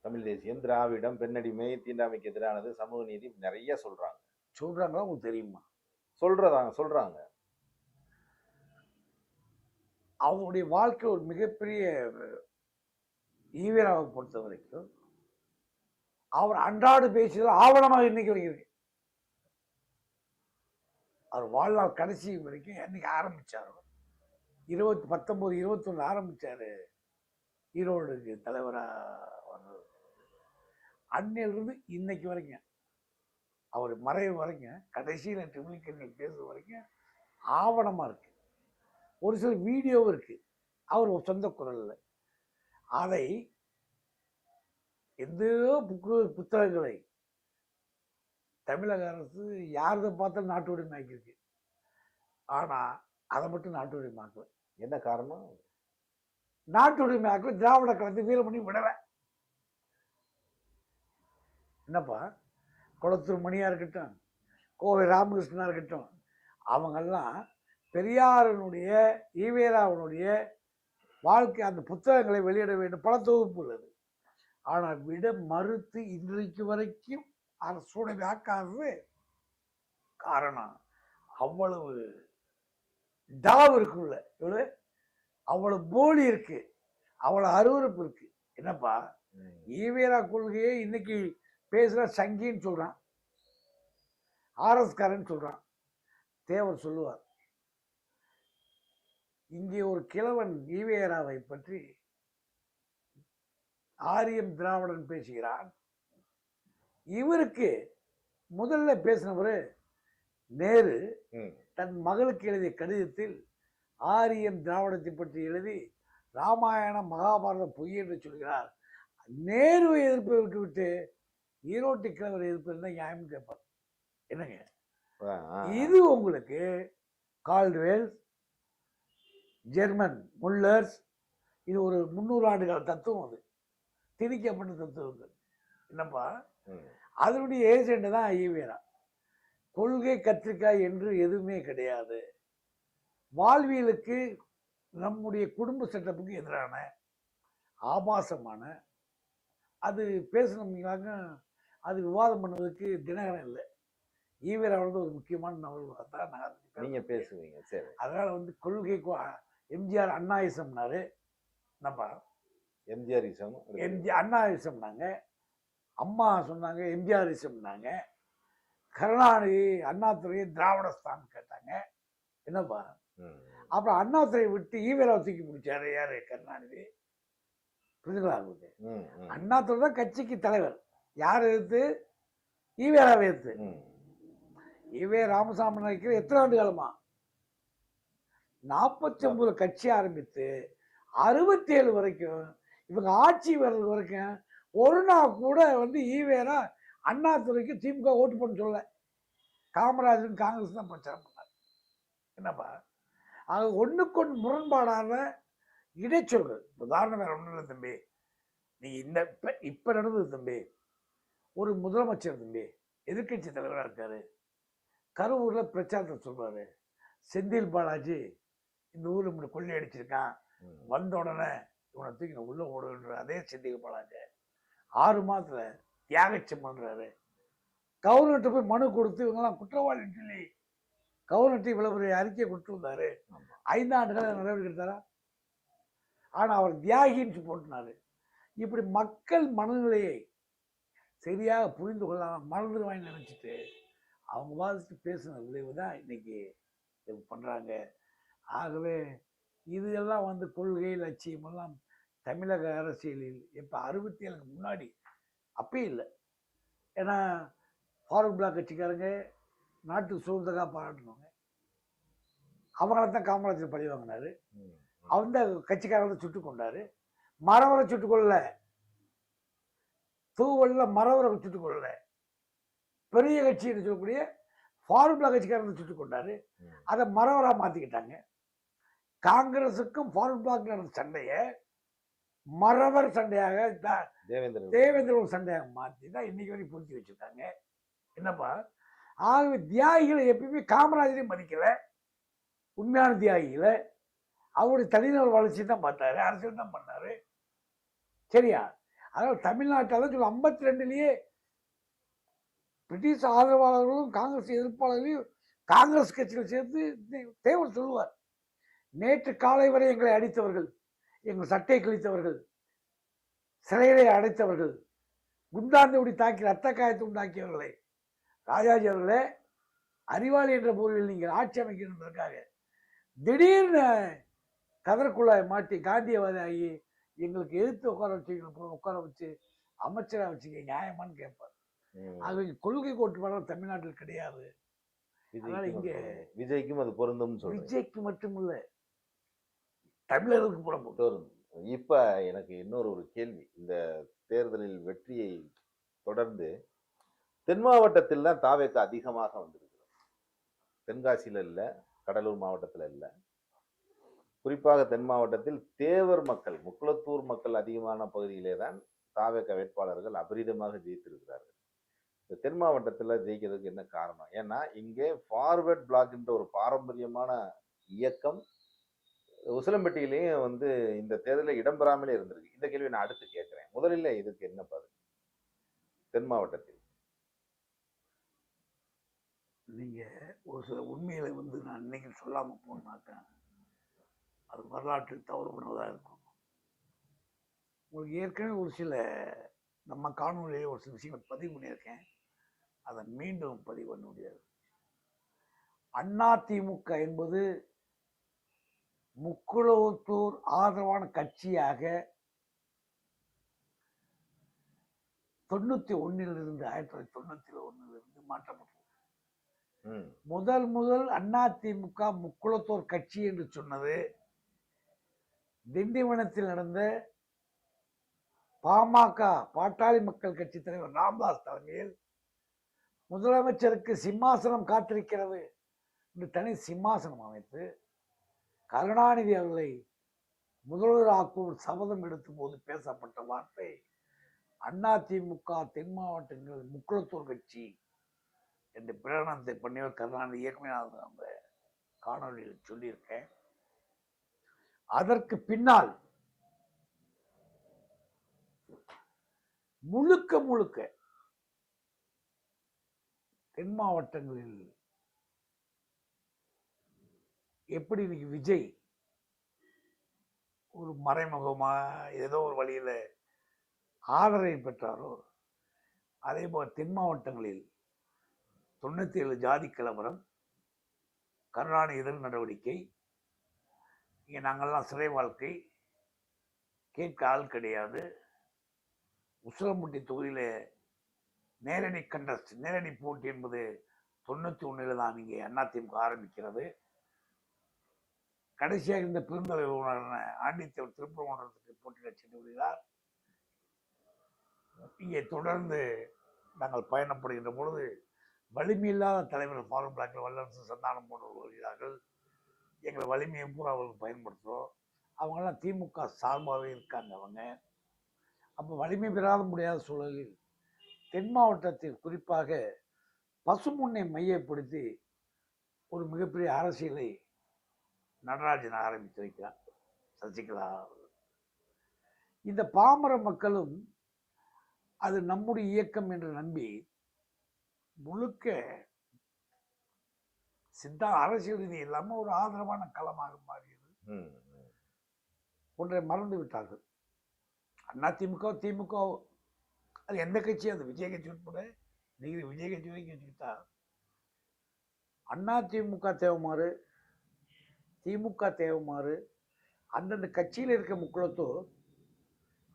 தமிழ் தேசியம், திராவிடம், பெண்ணடிமை, தீண்டாமைக்கு எதிரானது, சமூக நீதி, நிறைய சொல்றாங்களா? உங்களுக்கு தெரியுமா? சொல்றாங்க. அவங்களுடைய வாழ்க்கை ஒரு மிகப்பெரிய, ஈவேராவை பொறுத்த வரைக்கும் அவர் அன்றாடு பேசியது ஆவணமாக இன்னைக்கு வரைக்கும். அவர் வாழ்நாள் கடைசி வரைக்கும் என்னைக்கு ஆரம்பிச்சாரோ 19, 21 ஆரம்பிச்சாரு ஈரோடுக்கு தலைவரா வந்தது. அன்னையிலிருந்து இன்னைக்கு வரைக்கும், அவர் மறைவு வரைக்கும், கடைசியில் ட்ரிபிளிக்கர்கள் பேசுற வரைக்கும் ஆவணமா இருக்கு. ஒரு சில வீடியோவும் இருக்கு அவர் சொந்த குரல்ல. அதை எந்தோ புத்தகங்களை தமிழக அரசு யாரதை பார்த்தாலும் நாட்டு உரிமை ஆக்கியிருக்கு. ஆனா அதை மட்டும் நாட்டு உரிமை ஆக்கல. என்ன காரணம்? நாட்டு உரிமை ஆக்கல, திராவிட கழகத்தை வீரமணி விடல. என்னப்பா, குளத்தூர் மணியா இருக்கட்டும், கோவை ராமகிருஷ்ணனா இருக்கட்டும், அவங்கெல்லாம் பெரியாரனுடைய ஈவேராவனுடைய வாழ்க்கை அந்த புத்தகங்களை வெளியிட வேண்டும், பல தொகுப்பு உள்ளது. ஆனால் விட மறுத்து இன்றைக்கு வரைக்கும் அரசுடைய ஆக்காதது காரணம் அவ்வளவு டாவ் இருக்குல்ல, இவ்வளவு அவ்வளவு போலி இருக்கு, அவ்வளவு அருவறுப்பு இருக்கு. என்னப்பா, ஈவேரா கொள்கையை இன்னைக்கு பேசுற சங்கின்னு சொல்றான், ஆர்எஸ்காரன்னு சொல்றான். தேவர் சொல்லுவார், இங்கே ஒரு கிழவன் ஈவேராவை பற்றி ஆரியம் திராவிடன் பேசுகிறான். இவருக்கு முதல்ல பேசினவர் நேரு தன் மகளுக்கு எழுதிய கடிதத்தில் ஆரியம் திராவிடத்தை பற்றி எழுதி ராமாயணம் மகாபாரதம் பொய் என்று சொல்கிறார். நேருவை எதிர்ப்பை விட்டு ஈரோட்டு கிழவர் எதிர்ப்பு இருந்தால் நியாயம் கேட்பார். என்னங்க இது? உங்களுக்கு கால்டுவேல், ஜெர்மன் முல்லர்ஸ், இது ஒரு 300 ஆண்டுகால தத்துவம், அது திணிக்கப்பட்ட தத்துவங்கள். என்னப்பா, அதனுடைய ஏஜெண்ட் தான் ஈவேரா. கொள்கை கத்திரிக்காய் என்று எதுவுமே கிடையாது. வாழ்வியலுக்கு நம்முடைய குடும்ப செட்டப்புக்கு எதிரான ஆபாசமான அது பேசணும்னாங்க, அது விவாதம் பண்ணுவதற்கு தினகரன் இல்லை. ஈவேராவோட ஒரு முக்கியமான நபர்களாக தான் நான் நீங்க பேசுவீங்க. சரி, அதனால கொள்கை எம்ஜிஆர் அண்ணாயிசம்னாரு. நம்ம எம்ஜிஆரிசம் அண்ணாவிசம்னாங்க, அம்மா சொன்னாங்க எம்ஜிஆரிசம்னாங்க, கருணாநிதி அண்ணாதுரையை திராவிடஸ்தான் கேட்டாங்க. என்னப்பா அப்புறம் அண்ணாதுரையை விட்டு ஈவேராவை தூக்கி பிடிச்சாரு யாரு? கருணாநிதி. புரிஞ்சுங்களா உங்களுக்கு? அண்ணாதுரை தான் கட்சிக்கு தலைவர். யார் எதிர்த்து? ஈவேராவை எதிர்த்து. ஈவே ராமசாமி நினைக்கிற எத்தனை ஆண்டு காலமா? 49 கட்சி ஆரம்பித்து 67 வரைக்கும் இவங்க ஆட்சி வர்றது வரைக்கும் ஒரு நாள் கூட வந்து ஈவேரா அண்ணாதுரைக்கு திமுக ஓட்டு பண்ண சொல்ல. காமராஜன் காங்கிரஸ் தான் பிரச்சாரம் பண்ணார். என்னப்பா அது ஒண்ணுக்கொன்று முரண்பாடான இடைச்சொல்கள். உதாரணம் வேற ஒன்றும் இல்லை தம்பி. நீ இந்த இப்ப நடந்தது தம்பி, ஒரு முதலமைச்சர் தம்பி எதிர்கட்சி தலைவராக இருக்காரு, கரூர்ல பிரச்சாரத்தை சொல்றாரு, செந்தில் பாலாஜி இந்த ஊர்ல இப்படி கொள்ளை அடிச்சிருக்கான், வந்த உடனே இவனை தூக்கி நான் உள்ள ஓடுன்ற அதே செந்தில் பாலாஜி 6 மாதத்துல தியாகச்சம் பண்றாரு. கவர்னர்கிட்ட போய் மனு கொடுத்து இவங்கெல்லாம் குற்றவாளின்னு சொல்லி கவர்னர்கிட்ட இவ்வளவு பெரிய அறிக்கையை கொடுத்து வந்தாரு. 5 ஆண்டுகள் நடவடிக்கை எடுத்தாரா? ஆனா அவர் தியாகின்னு போட்டுனாரு. இப்படி மக்கள் மனநிலையை சரியாக புரிந்து கொள்ளாம மறந்துடுவாங்க நினைச்சிட்டு அவங்க வாதிட்டு பேசின விளைவு தான் இன்னைக்கு பண்றாங்க. ஆகவே இது எல்லாம் வந்து கொள்கை லட்சியம் எல்லாம் தமிழக அரசியலில் இப்போ 67க்கு முன்னாடி அப்பயே இல்லை. ஏன்னா ஃபாரூக் பிளாக் கட்சிக்காரங்க நாட்டு சுதந்திரக்காக பாராட்டினவங்க, அவங்கள தான் காமராஜர் பழி வாங்கினாரு. அந்த கட்சிக்காரங்க சுட்டு கொண்டாரு. மரவரை சுட்டு கொள்ளல, தூவல்ல மரவரை சுட்டு கொள்ளல, பெரிய கட்சின்னு சொல்லக்கூடிய ஃபாரூக் பிளாக் கட்சிக்காரங்க சுட்டு கொண்டாரு. அதை மரவரா மாத்திக்கிட்டாங்க. காங்கிரசுக்கும் ஃபாரூக் பிளாக் நடந்த சண்டையை மரவர் சண்டையாக தேவேந்திர சண்டையாக மாற்றி தான் இன்னைக்கு வரைக்கும் பொருத்தி வச்சிருக்காங்க. என்னப்பா ஆகவே தியாகிகளை எப்பயுமே காமராஜரையும் மதிக்கல, உண்மையான தியாகிகளை அவருடைய தனிநபர் வளர்ச்சி தான் பார்த்தாரு, அரசியல் தான் பண்ணாரு. சரியா? அதாவது தமிழ்நாட்டில் தான் சொல்ல 52லயே பிரிட்டிஷ் ஆதரவாளர்களும் காங்கிரஸ் எதிர்ப்பாளர்களையும் காங்கிரஸ் கட்சியில் சேர்த்து தேவர் சொல்லுவார், நேற்று காலை வரை எங்களை அடித்தவர்கள், எங்கள் சட்டை கிழித்தவர்கள், சிறையிலே அடைத்தவர்கள், குண்டாந்தோடி தாக்கி ரத்த காயத்தை உண்டாக்கியவர்களை, ராஜாஜி அவர்களே அறிவாளி என்ற பொருளில் நீங்கள் ஆட்சி அமைக்கிறதுக்காக திடீர்னு கதற்குள்ளாய் மாட்டி காந்தியவாதி ஆகி எங்களுக்கு எதிர்த்து உட்கார வச்சு அமைச்சராக வச்சுக்க நியாயமானு கேட்பார். அது கொள்கை கோட்பாடு தமிழ்நாட்டில் கிடையாது. அதனால இங்க விஜய்க்கும் அது பொருந்தும். விஜய்க்கு மட்டும் இல்ல, தமிழருக்கு பொருந்தும். இப்ப எனக்கு இன்னொரு கேள்வி. இந்த தேர்தலில் வெற்றியை தொடர்ந்து தென் மாவட்டத்தில் தான் தாவேக்கு அதிகமாக வந்திருக்கிறது. தென்காசியில இல்ல, கடலூர் மாவட்டத்தில் இல்ல, குறிப்பாக தென் மாவட்டத்தில் தேவர் மக்கள், முக்குளத்தூர் மக்கள் அதிகமான பகுதியிலே தான் தாவேக வேட்பாளர்கள் அபரிதமாக ஜெயித்திருக்கிறார்கள். இந்த தென் மாவட்டத்தில் ஜெயிக்கிறதுக்கு என்ன காரணம்? ஏன்னா இங்கே ஃபார்வர்ட் பிளாக் என்ற ஒரு பாரம்பரியமான இயக்கம் உசிலம்பட்டியிலையும் வந்து இந்த தேர்தலில் இடம்பெறாமலே இருந்திருக்கு. இந்த கேள்வி நான் அடுத்து கேட்கிறேன். முதலில் இதுக்கு என்ன பதில்? தென் மாவட்டத்தில் நீங்க ஒரு சில உண்மைகளை வந்து நான் இன்னைக்கு சொல்லாம போனாக்க அது வரலாற்றில் தவறு பண்ணுவதாக இருக்கும். உங்களுக்கு ஏற்கனவே ஒரு சில நம்ம காணொலியிலே ஒரு சில விஷயங்களை பதிவு பண்ணியிருக்கேன், அதை மீண்டும் பதிவு பண்ண முடியாது. அதிமுக என்பது முக்குளத்தூர் ஆதரவான கட்சியாக 91 1991 மாற்றப்பட்டது. முதல் அதிமுக முக்குளத்தூர் கட்சி என்று சொன்னது திண்டிவனத்தில் நடந்த பாமக பாட்டாளி மக்கள் கட்சி தலைவர் ராமதாஸ் தலைமையில் முதலமைச்சருக்கு சிம்மாசனம் காத்திருக்கிறது என்று தனி சிம்மாசனம் அமைத்து கருணாநிதி அவர்களை முதல்வர் ஆக்கும் சபதம் எடுத்த போது பேசப்பட்ட வார்த்தை அதிமுக தென் மாவட்டங்களில் முக்குளத்தூர் கட்சி என்று பிரகடனத்தை பண்ணியவர் கருணாநிதி. ஏற்கனவே அந்த காணொலியில் சொல்லியிருக்கேன். அதற்கு பின்னால் முழுக்க தென் மாவட்டங்களில் எப்படி இன்னைக்கு விஜய் ஒரு மறைமுகமா ஏதோ ஒரு வழியில ஆதரவை பெற்றாரோ, அதே போல் தென் மாவட்டங்களில் 97 ஜாதி கலவரம், கருணாநிதி எதிர் நடவடிக்கை, இங்கே நாங்கள்லாம் சிறை வாழ்க்கை, கேட்க ஆள் கிடையாது, உசிலம்பட்டி தொகுதியில நேரடி கண்டஸ்ட், நேரடி போட்டி என்பது 91 தான் இங்கே அதிமுக ஆரம்பிக்கிறது. கடைசியாக இந்த பெருந்தலைவரான ஆண்டித்தேவர் திருப்பரங்குன்றத்துக்கு போட்டியிட சென்று வருகிறார். இங்கே தொடர்ந்து நாங்கள் பயணப்படுகின்ற பொழுது வலிமையில்லாத தலைவர் ஃபாரூக் பிளாக்ல வல்லரசு சந்தானம் போன்றவர்கள் வருகிறார்கள். எங்களை வலிமையை பூரா அவர்கள் பயன்படுத்துகிறோம். அவங்கெல்லாம் திமுக சார்பாகவே இருக்காங்க. அவங்க அப்போ வலிமை பெறாத முடியாத சூழலில் தென் மாவட்டத்தில் குறிப்பாக பசுமுன்னை மையப்படுத்தி ஒரு மிகப்பெரிய அரசியலை நடராஜன் ஆரம்பித்து வைக்கிறார், சசிகலா. இந்த பாமர மக்களும் அது நம்முடைய இயக்கம் என்று நம்பி முழுக்க அரசியல் ரீதி இல்லாமல் ஒரு ஆதரவான களமாக மாறியது. ஒன்றை மறந்து விட்டார்கள். அதிமுக திமுக அது எந்த கட்சி, அது விஜய் கட்சி உட்பட இன்னைக்கு விஜய் கட்சி வரைக்கும் வச்சுக்கிட்டா அதிமுக தேவைமாறு, திமுக தேவைமாறு அந்தந்த கட்சியில் இருக்க முக்குளத்தோ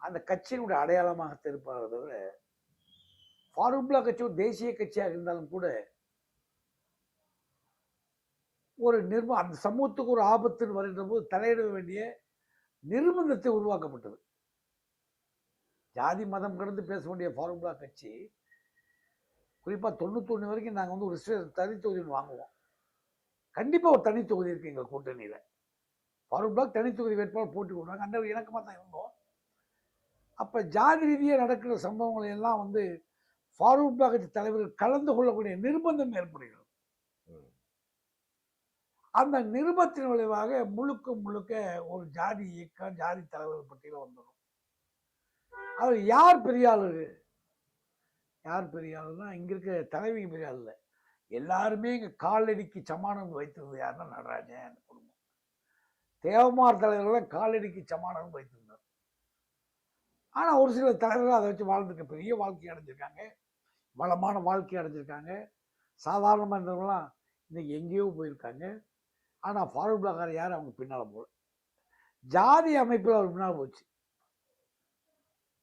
அந்த கட்சியினுடைய அடையாளமாக இருப்பார்கள். தவிர ஃபாரூக் பிளாக் கட்சி ஒரு தேசிய கட்சியாக இருந்தாலும் கூட ஒரு அந்த சமூகத்துக்கு ஒரு ஆபத்துன்னு வருகின்ற போது தலையிட வேண்டிய நிர்பந்தத்தை உருவாக்கப்பட்டது. ஜாதி மதம் கடந்து பேச வேண்டிய ஃபாரூக் பிளாக் கட்சி குறிப்பாக 91 வரைக்கும் நாங்கள் வந்து ஒரு தனி தொகுதி வாங்குவோம். கண்டிப்பாக ஒரு தனி தொகுதி இருக்குது எங்கள் கூட்டணியில். ஃபாரூக் பிளாக் தனி தொகுதி வேட்பாளர் போட்டி கொடுறாங்க. அந்த இணக்கமாக தான் இருந்தோம். அப்போ ஜாதி ரீதியாக நடக்கிற சம்பவங்களை எல்லாம் வந்து ஃபாரூக் பிளாக் கட்சி தலைவர்கள் கலந்து கொள்ளக்கூடிய நிர்பந்தம் ஏற்படுகிறது. அந்த நிருபத்தின் விளைவாக முழுக்க ஒரு ஜாதி இயக்கம், ஜாதி தலைவர்கள் பட்டியல வந்துடும். அவர் யார் பெரிய ஆளு, யார் பெரிய ஆளுன்னா இங்க இருக்க தலைவி பெரிய ஆள் இல்லை. எல்லாருமே இங்க காலடிக்கு சமானம் வைத்திருந்தது யாருன்னா நடராஜன் குடும்பம். தேவமார் தலைவர்கள் காலடிக்கு சமானம் வைத்திருந்தார். ஆனா ஒரு சில தலைவர்கள் அதை வச்சு வாழ்ந்துருக்க பெரிய வாழ்க்கை அடைஞ்சிருக்காங்க, வளமான வாழ்க்கை அடைஞ்சிருக்காங்க. சாதாரணமாக இருந்தவங்களாம் இன்னைக்கு எங்கேயோ போயிருக்காங்க. ஆனால் ஃபாரூக் பிளாக் யார் அவங்க பின்னால் போல, ஜாதி அமைப்பில் அவர் பின்னால் போச்சு.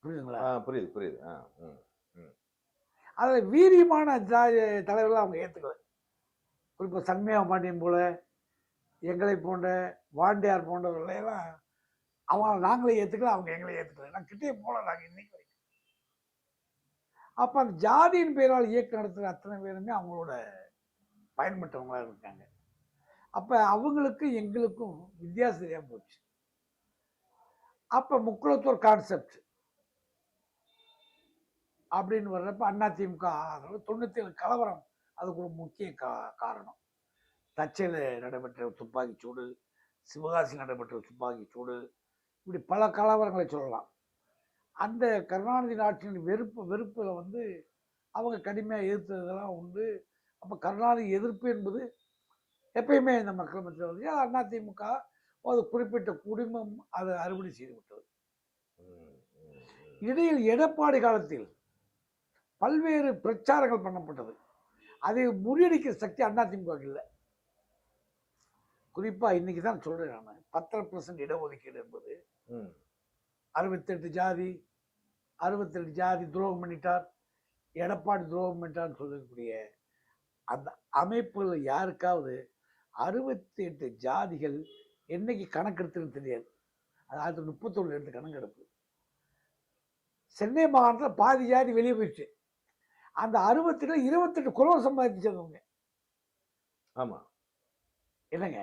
புரியுதுங்களா? புரியுது. அதில் வீரியமான ஜாதி தலைவர்கள் அவங்க ஏற்றுக்கல. குறிப்பாக சண்முக பாண்டியன் போல, எங்களை போன்ற வாண்டியார் போன்றவர்களையெல்லாம் அவங்க நாங்களே ஏற்றுக்கல, அவங்க எங்களை ஏற்றுக்கல. நான் கிட்டே போல நாங்கள் இன்னைக்கு வரைக்கும். அப்போ அந்த ஜாதியின் பேரால் இயக்கம் நடத்துகிற அத்தனை பேருமே அவங்களோட பயன்பட்டவங்களாக இருக்காங்க. அப்போ அவங்களுக்கு எங்களுக்கும் வித்தியாசம் தெரியாம போச்சு. அப்போ முக்குளத்தூர் கான்செப்ட் அப்படின்னு வர்றப்ப அதிமுக 97 கலவரம் அதுக்கு ஒரு முக்கிய காரணம். தச்சையில் நடைபெற்ற துப்பாக்கி சூடு, சிவகாசியில் நடைபெற்ற துப்பாக்கி சூடு, இப்படி பல கலவரங்களை சொல்லலாம். அந்த கருணாநிதி நாட்டின் வெறுப்பில் வந்து அவங்க கடுமையாக எதிர்த்ததெல்லாம் உண்டு. அப்போ கருணாநிதி எதிர்ப்பு என்பது எப்பயுமே இந்த மக்கள் மத்தியில் வந்து அதிமுக அது குறிப்பிட்ட குடும்பம் அதை அறுவடை செய்து விட்டது. இடையில் எடப்பாடி காலத்தில் பல்வேறு பிரச்சாரங்கள் பண்ணப்பட்டது. அதை முறியடிக்கிற சக்தி அதிமுக இல்லை. குறிப்பா இன்னைக்கு தான் சொல்றேன் நான், 10% இடஒதுக்கீடு என்பது 68 ஜாதி துரோகம் பண்ணிட்டார், எடப்பாடி துரோகம் பண்ணிட்டார்னு சொல்லக்கூடிய அந்த அமைப்புல யாருக்காவது 68 ஜாதிகள் என்னைக்கு கணக்கெடுத்துன்னு தெரியாது. அது 1931 எடுத்து கணக்கெடுப்பு. சென்னை மாகாணத்தில் பாதி ஜாதி வெளியே போயிடுச்சு. அந்த 28 குறவர் சம்பாதிச்சு சேர்ந்தவங்க. ஆமா இல்லைங்க.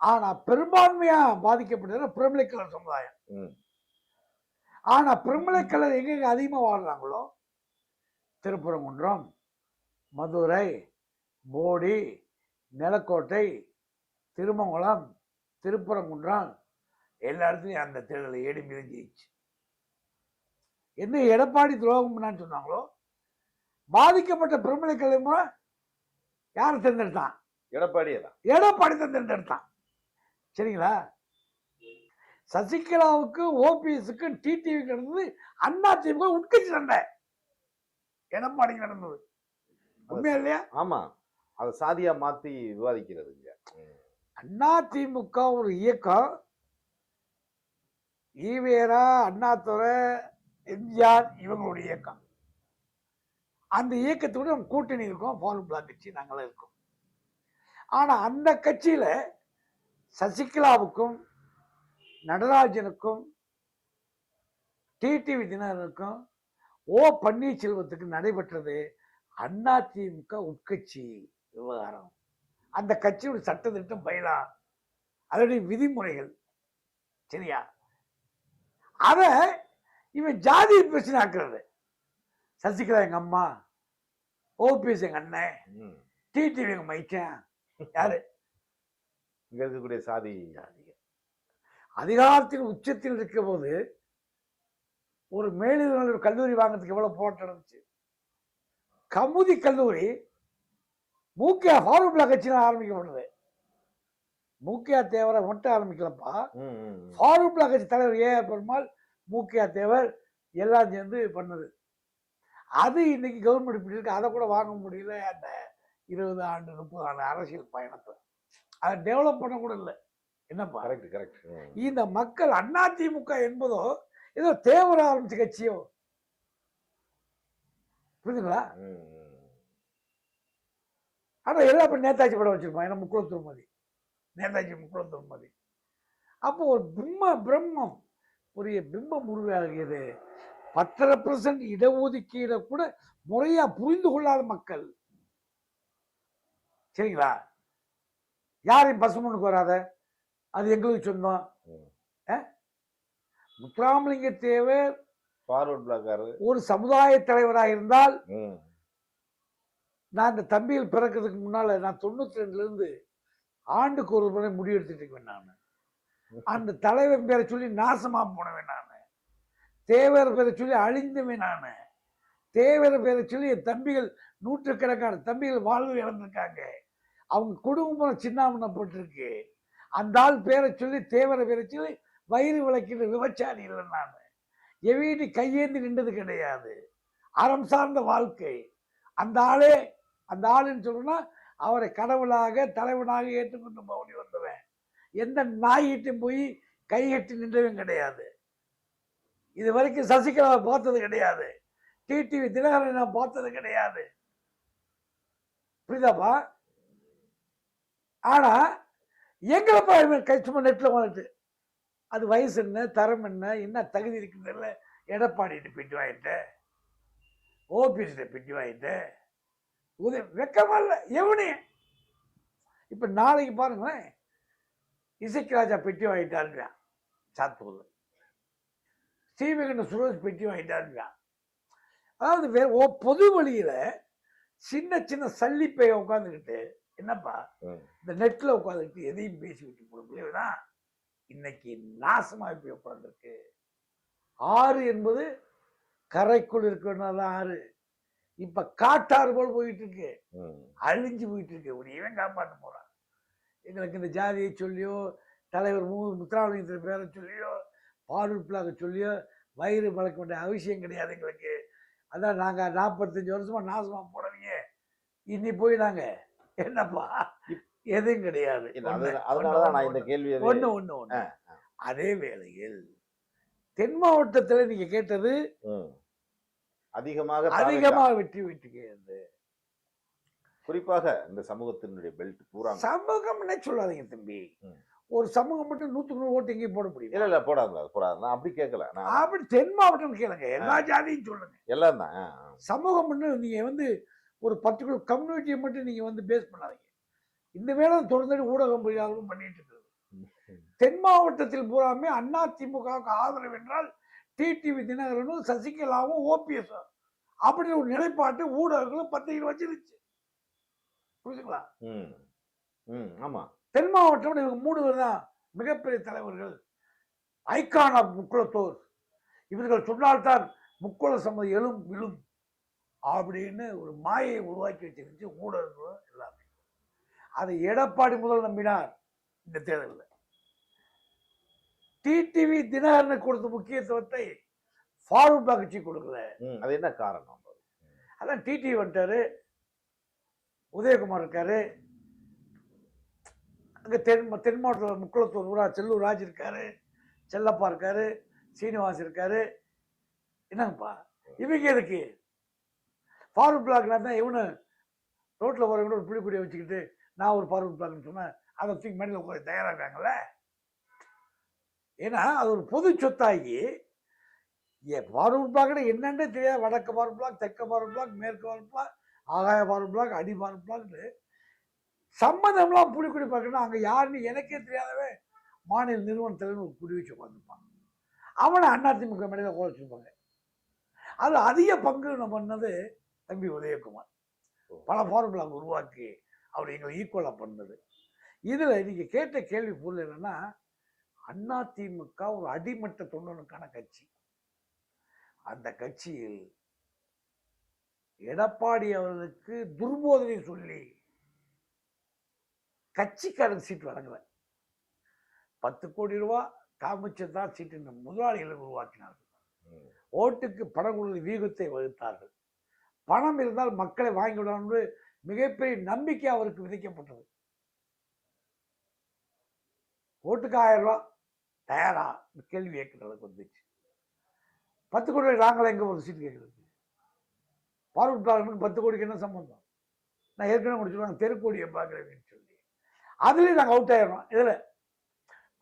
ஆனா பெரும்பான்மையா பாதிக்கப்பட்டது பிரமிளை கலர் சமுதாயம். ஆனா பிரமிளை கலர் எங்க அதிகமா வாழ்றாங்களோ, திருப்பரங்குன்றம், மதுரை, போடி, நிலக்கோட்டை, திருமங்கலம், திருப்பரங்குன்றம் எல்லா இடத்துலையும் அந்த தேர்தலை ஏடி மிதஞ்சிச்சு. என்ன எடப்பாடி துரோகம் சொன்னாங்களோ, பாதிக்கப்பட்ட பிரமிளை கலை முறை யார் தேர்ந்தெடுத்தான்? எடப்பாடி தான் தேர்ந்தெடுத்தான். சரிங்களா? சசிகலாவுக்கு ஓபிஎஸ்க்கு டிடிவி நடந்தது அதிமுக உட்கட்சி சண்டை எடப்பாடி நடந்தது. உண்மையா இல்லையா? ஆமா, அதை சாதியா மாத்தி விவாதிக்கிறதுங்க. அதிமுக ஒரு இயக்கம், ஈவேரா, அண்ணாதுரை, எம்ஜிஆர் இவங்களுடைய இயக்கம். அந்த இயக்கத்தோட நம்ம கூட்டணி இருக்கோம், ஃபார்வர்ட் பிளாக் கட்சி நாங்களாம் இருக்கோம். ஆனா அந்த கட்சியில சசிகலாவுக்கும் நடராஜனுக்கும் டிடிவி தினகரனுக்கும் ஓ பன்னீர்செல்வத்துக்கு நடைபெற்றது அதிமுக உட்கட்சி விவகாரம். அந்த கட்சியோட சட்டத்திட்டம் பயிலா, அதனுடைய விதிமுறைகள் சரியா, அத இவன் ஜாதி பிரச்சனை ஆக்குறது. சசிகலா எங்க அம்மா, ஓபிஎஸ் எங்க அண்ணன், டிடிவி எங்க மைச்சன், யாரு இங்க இருக்கக்கூடிய சாதி அதிகாரத்தின் உச்சத்தில் இருக்கிற போது ஒரு மேலிட கல்லூரி வாங்குறதுக்கு எவ்வளவு போராட்டம் நடந்துச்சு. கமுதி கல்லூரி மூக்கியா ஃபார்வர்ட் பிளாக் கட்சி ஆரம்பிக்கப்படுது. மூக்கியா தேவரை மட்டும் ஆரம்பிக்கலப்பா, ஃபார்வர்ட் பிளாக் கட்சி தலைவர் ஏஆர் பெருமாள், மூக்கியா தேவர் எல்லாம் சேர்ந்து பண்ணது. அது இன்னைக்கு கவர்மெண்ட் இப்படி இருக்கு, அதை கூட வாங்க முடியல. அந்த 20 ஆண்டு 30 ஆண்டு அரசியல் பயணத்தை அதை டெவலப் பண்ண கூட இல்லை. என்னப்பா இந்த மக்கள் அதிமுக என்பதோ ஏதோ தேவர ஆரம்பிச்ச கட்சியோ, புரியுதுங்களா? ஆனா எல்லா நேதாஜி படம் வச்சிருப்பான், ஏன்னா முக்குளத்தூர் மாதிரி, நேதாஜி முக்குளத்தூர் மாதிரி. அப்போ ஒரு பிரம்மம் ஒரு பிம்பம் உருவாகியது. 10% இடஒதுக்கீட கூட முறையா புரிந்து கொள்ளாத மக்கள், சரிங்களா? யாரையும் பசுமனுக்கு வராத, அது எங்களுக்கு சொந்தம். முத்துராமலிங்க தேவர் ஒரு சமுதாய தலைவராக இருந்தால், நான் இந்த தம்பியில் பிறக்கிறதுக்கு முன்னால நான் 92ல இருந்து ஆண்டுக்கு ஒரு முறை முடிவெடுத்துட்டு இருக்கேன். நான் அந்த தலைவர் பேரை சொல்லி நாசமா போனவேன், நான் தேவர் பேரை சொல்லி அழிந்தவன், நான் தேவர் பேரை சொல்லி என் தம்பிகள் நூற்றுக்கணக்கான தம்பிகள் வாழ்வு இழந்திருக்காங்க, அவங்க குடும்பம் சின்னாமணப்பட்டிருக்கு. அந்த ஆள் பேரை சொல்லி தேவரை பேரை சொல்லி வயிறு விளக்கிற விபச்சாரி இல்லை. நான் என் வீட்டு கையேந்தி நின்றது கிடையாது. அறம் சார்ந்த வாழ்க்கை. அந்த ஆளுன்னு சொல்லணும்னா அவரை கடவுளாக தலைவனாக ஏற்றுக்கொண்டு பவுனி வந்தவன். எந்த நாயிட்டும் போய் கைகட்டி நின்றவன் கிடையாது. இது வரைக்கும் சசிகலாவை பார்த்தது கிடையாது, டிடிவி தினகரனை நான் பார்த்தது கிடையாது, புரியுதாப்பா? ஆனா எங்களப்பா சும்மா நெட்ல வந்துட்டு அது வயசு என்ன, தரம் என்ன தகுதி இருக்குன்னு எடப்பாடிட்டு பிட்டு வாங்கிட்டேன், ஓபிஎஸ் பிட்டு வாங்கிட்டேன், வெக்கமா இல்லை எவனே. இப்ப நாளைக்கு பாருங்களேன், இசைக்கராஜா பெட்டி வாங்கிட்டாருங்க சாத்தூர்ல, ஸ்ரீவெங்கட சுரேஷ் பெட்டி வாங்கிட்டாருங்க. அதாவது பொது வழியில சின்ன சின்ன சல்லிப்பைய உட்காந்துக்கிட்டு, என்னப்பா இந்த நெட்ல உட்காந்துக்கிட்டு எதையும் பேசிக்கிட்டு போடுதான் இன்னைக்கு நாசமா போய் உட்காந்துருக்கு. ஆறு என்பது கரைக்குள் இருக்கிறதுனால ஆறு இப்ப காட்டாறு போல் போயிட்டு இருக்கு, அழிஞ்சு போயிட்டு இருக்கு. ஒரு இவன் காப்பாற்ற போறான். எங்களுக்கு இந்த ஜாதியை சொல்லியோ, தலைவர் முத்துராமலிங்க பேரை சொல்லியோ, ஃபார்வர்ட் பிளாக் சொல்லியோ வயிறு பழக்க வேண்டிய அவசியம் கிடையாது எங்களுக்கு. அதான் நாங்க 45 வருஷமா நாசமா போனவங்க, இனி போய் நாங்க என்னப்பா எதுவும் கிடையாது. ஒண்ணு அதே வேளையில் தென் மாவட்டத்தில் நீங்க கேட்டது அதிகமாக வெற்றி வெற்றிக்கிறது. குறிப்பாக இந்த சமூகத்தினுடைய பெல்ட் பூரா, சமூகம்னே சொல்லாதீங்க தம்பி, ஒரு சமூகம் மட்டும் 100க்கு 100 ஓட்டு எங்கேயும் போட முடியும்? இல்ல போடாது, நான் அப்படி கேட்கல. அப்படி தென் மாவட்டம் கேளுங்க, எல்லா ஜாதியும் சொல்லுங்க, எல்லாம் தான். சமூகம் நீங்க ஒரு பர்டிகுலர் கம்யூனிட்டியை மட்டும் நீங்க பேஸ் பண்ணாதீங்க. இந்த வேலை தொடர்ந்து ஊடகம் பொறியாளரும் பண்ணிட்டு இருக்கிறது. தென் மாவட்டத்தில் பூராமே அதிமுகவுக்கு ஆதரவு என்றால் டிடிவி தினகரனும் சசிகலாவும் ஓபிஎஸ் அப்படி ஒரு நிலைப்பாட்டு ஊடகங்களும் பத்திரிகை வச்சிருச்சு, புரியுதுங்களா? ஆமா, தென் மாவட்டம் இவங்க 3 பேர் தான் மிகப்பெரிய தலைவர்கள், ஐகான் ஆஃப் முக்குளத்தோர். இவர்கள் சொன்னால்தான் முக்குள சம்மதி எழும் விழும் அப்படின்னு ஒரு மாயை உருவாக்கி வச்சிருந்துச்சு ஊடகங்களும் எல்லாமே. அதை எடப்பாடி முதல் நம்பினார் இந்த தேர்தலில். டிடிவி தினகரனுக்கு கொடுத்த முக்கியத்துவத்தை ஃபாரூக் கட்சி கொடுக்கல. அது என்ன காரணம்? அதான் டிடிவி வந்துட்டாரு, உதயகுமார் இருக்காரு, அங்க தென் மாவட்டத்தில் முக்குளத்தூர் ஊரா செல்லூர் ராஜ் இருக்காரு, செல்லப்பா இருக்காரு, சீனிவாஸ் இருக்காரு. என்னங்கப்பா இவங்க எதுக்கு? ஃபாரூக் பிளாக்னா தான் இவனு ரோட்டில் போகிறவங்க ஒரு புளிக்குடியை வச்சுக்கிட்டு நான் ஒரு ஃபாரூக் பிளாக்னு சொன்னேன், அதை தூக்கி மணியில் உட்காந்து தயாராகிறாங்கல்ல. ஏன்னா அது ஒரு பொது சொத்தாகி ஃபாரூக் பிளாக்னு என்னன்னே தெரியாது. வடக்கு ஃபாரூக் பிளாக், தெற்கு ஃபாரூக் பிளாக், மேற்கு ஃபாரூக் பிளாக், ஆகாய ஃபாரூக் பிளாக், அடி ஃபாரூக் பிளாக்னு சம்மந்தம்லாம் புளிக்குடி பார்க்கணும். அங்கே யாருன்னு எனக்கே தெரியாதவே மாநில நிறுவன தலைவர் ஒரு குடி வச்சு உட்காந்துருப்பான். அவனை அதிமுக மேடையில் குறைச்சிருப்பாங்க. அது அதிக பங்கு நம்ம பண்ணது தம்பி உதயகுமார். பல ஃபார்முலா உருவாக்கி அவர் எங்களை ஈக்குவலாக பண்ணது. இதில் நீங்கள் கேட்ட கேள்வி பொருள் என்னன்னா, அதிமுக ஒரு அடிமட்ட தொண்டனுக்கான கட்சி. அந்த கட்சியில் எடப்பாடி அவர்களுக்கு துர்போதனை சொல்லி கட்சிக்காரன் சீட்டு வழங்கல. 10 கோடி ரூபாய் காமிச்சதான் சீட்டு முதலாளிகளை உருவாக்கினார்கள். ஓட்டுக்கு பணம் கொடுத்த வீகத்தை வகுத்தார்கள். பணம் இருந்தால் மக்களை வாங்கி விடாமல் மிகப்பெரிய நம்பிக்கை அவருக்கு விதிக்கப்பட்டது. ஓட்டுக்கு 1000 ரூபாய் தயாரா கேள்வி கேட்கறதுக்கு வந்துச்சு. 10 கோடி நாங்களே எங்க ஒரு சீட்டு கேட்கறது? ஃபாரூக் பிளாக்னுக்கு 10 கோடிக்கு என்ன சம்பந்தம்? நான் ஏற்கனவே முடிச்சுருவாங்க தெருக்கோடியை பார்க்குறேன்னு சொல்லி அதுலேயும் நாங்கள் அவுட் ஆயிடுறோம். இதில்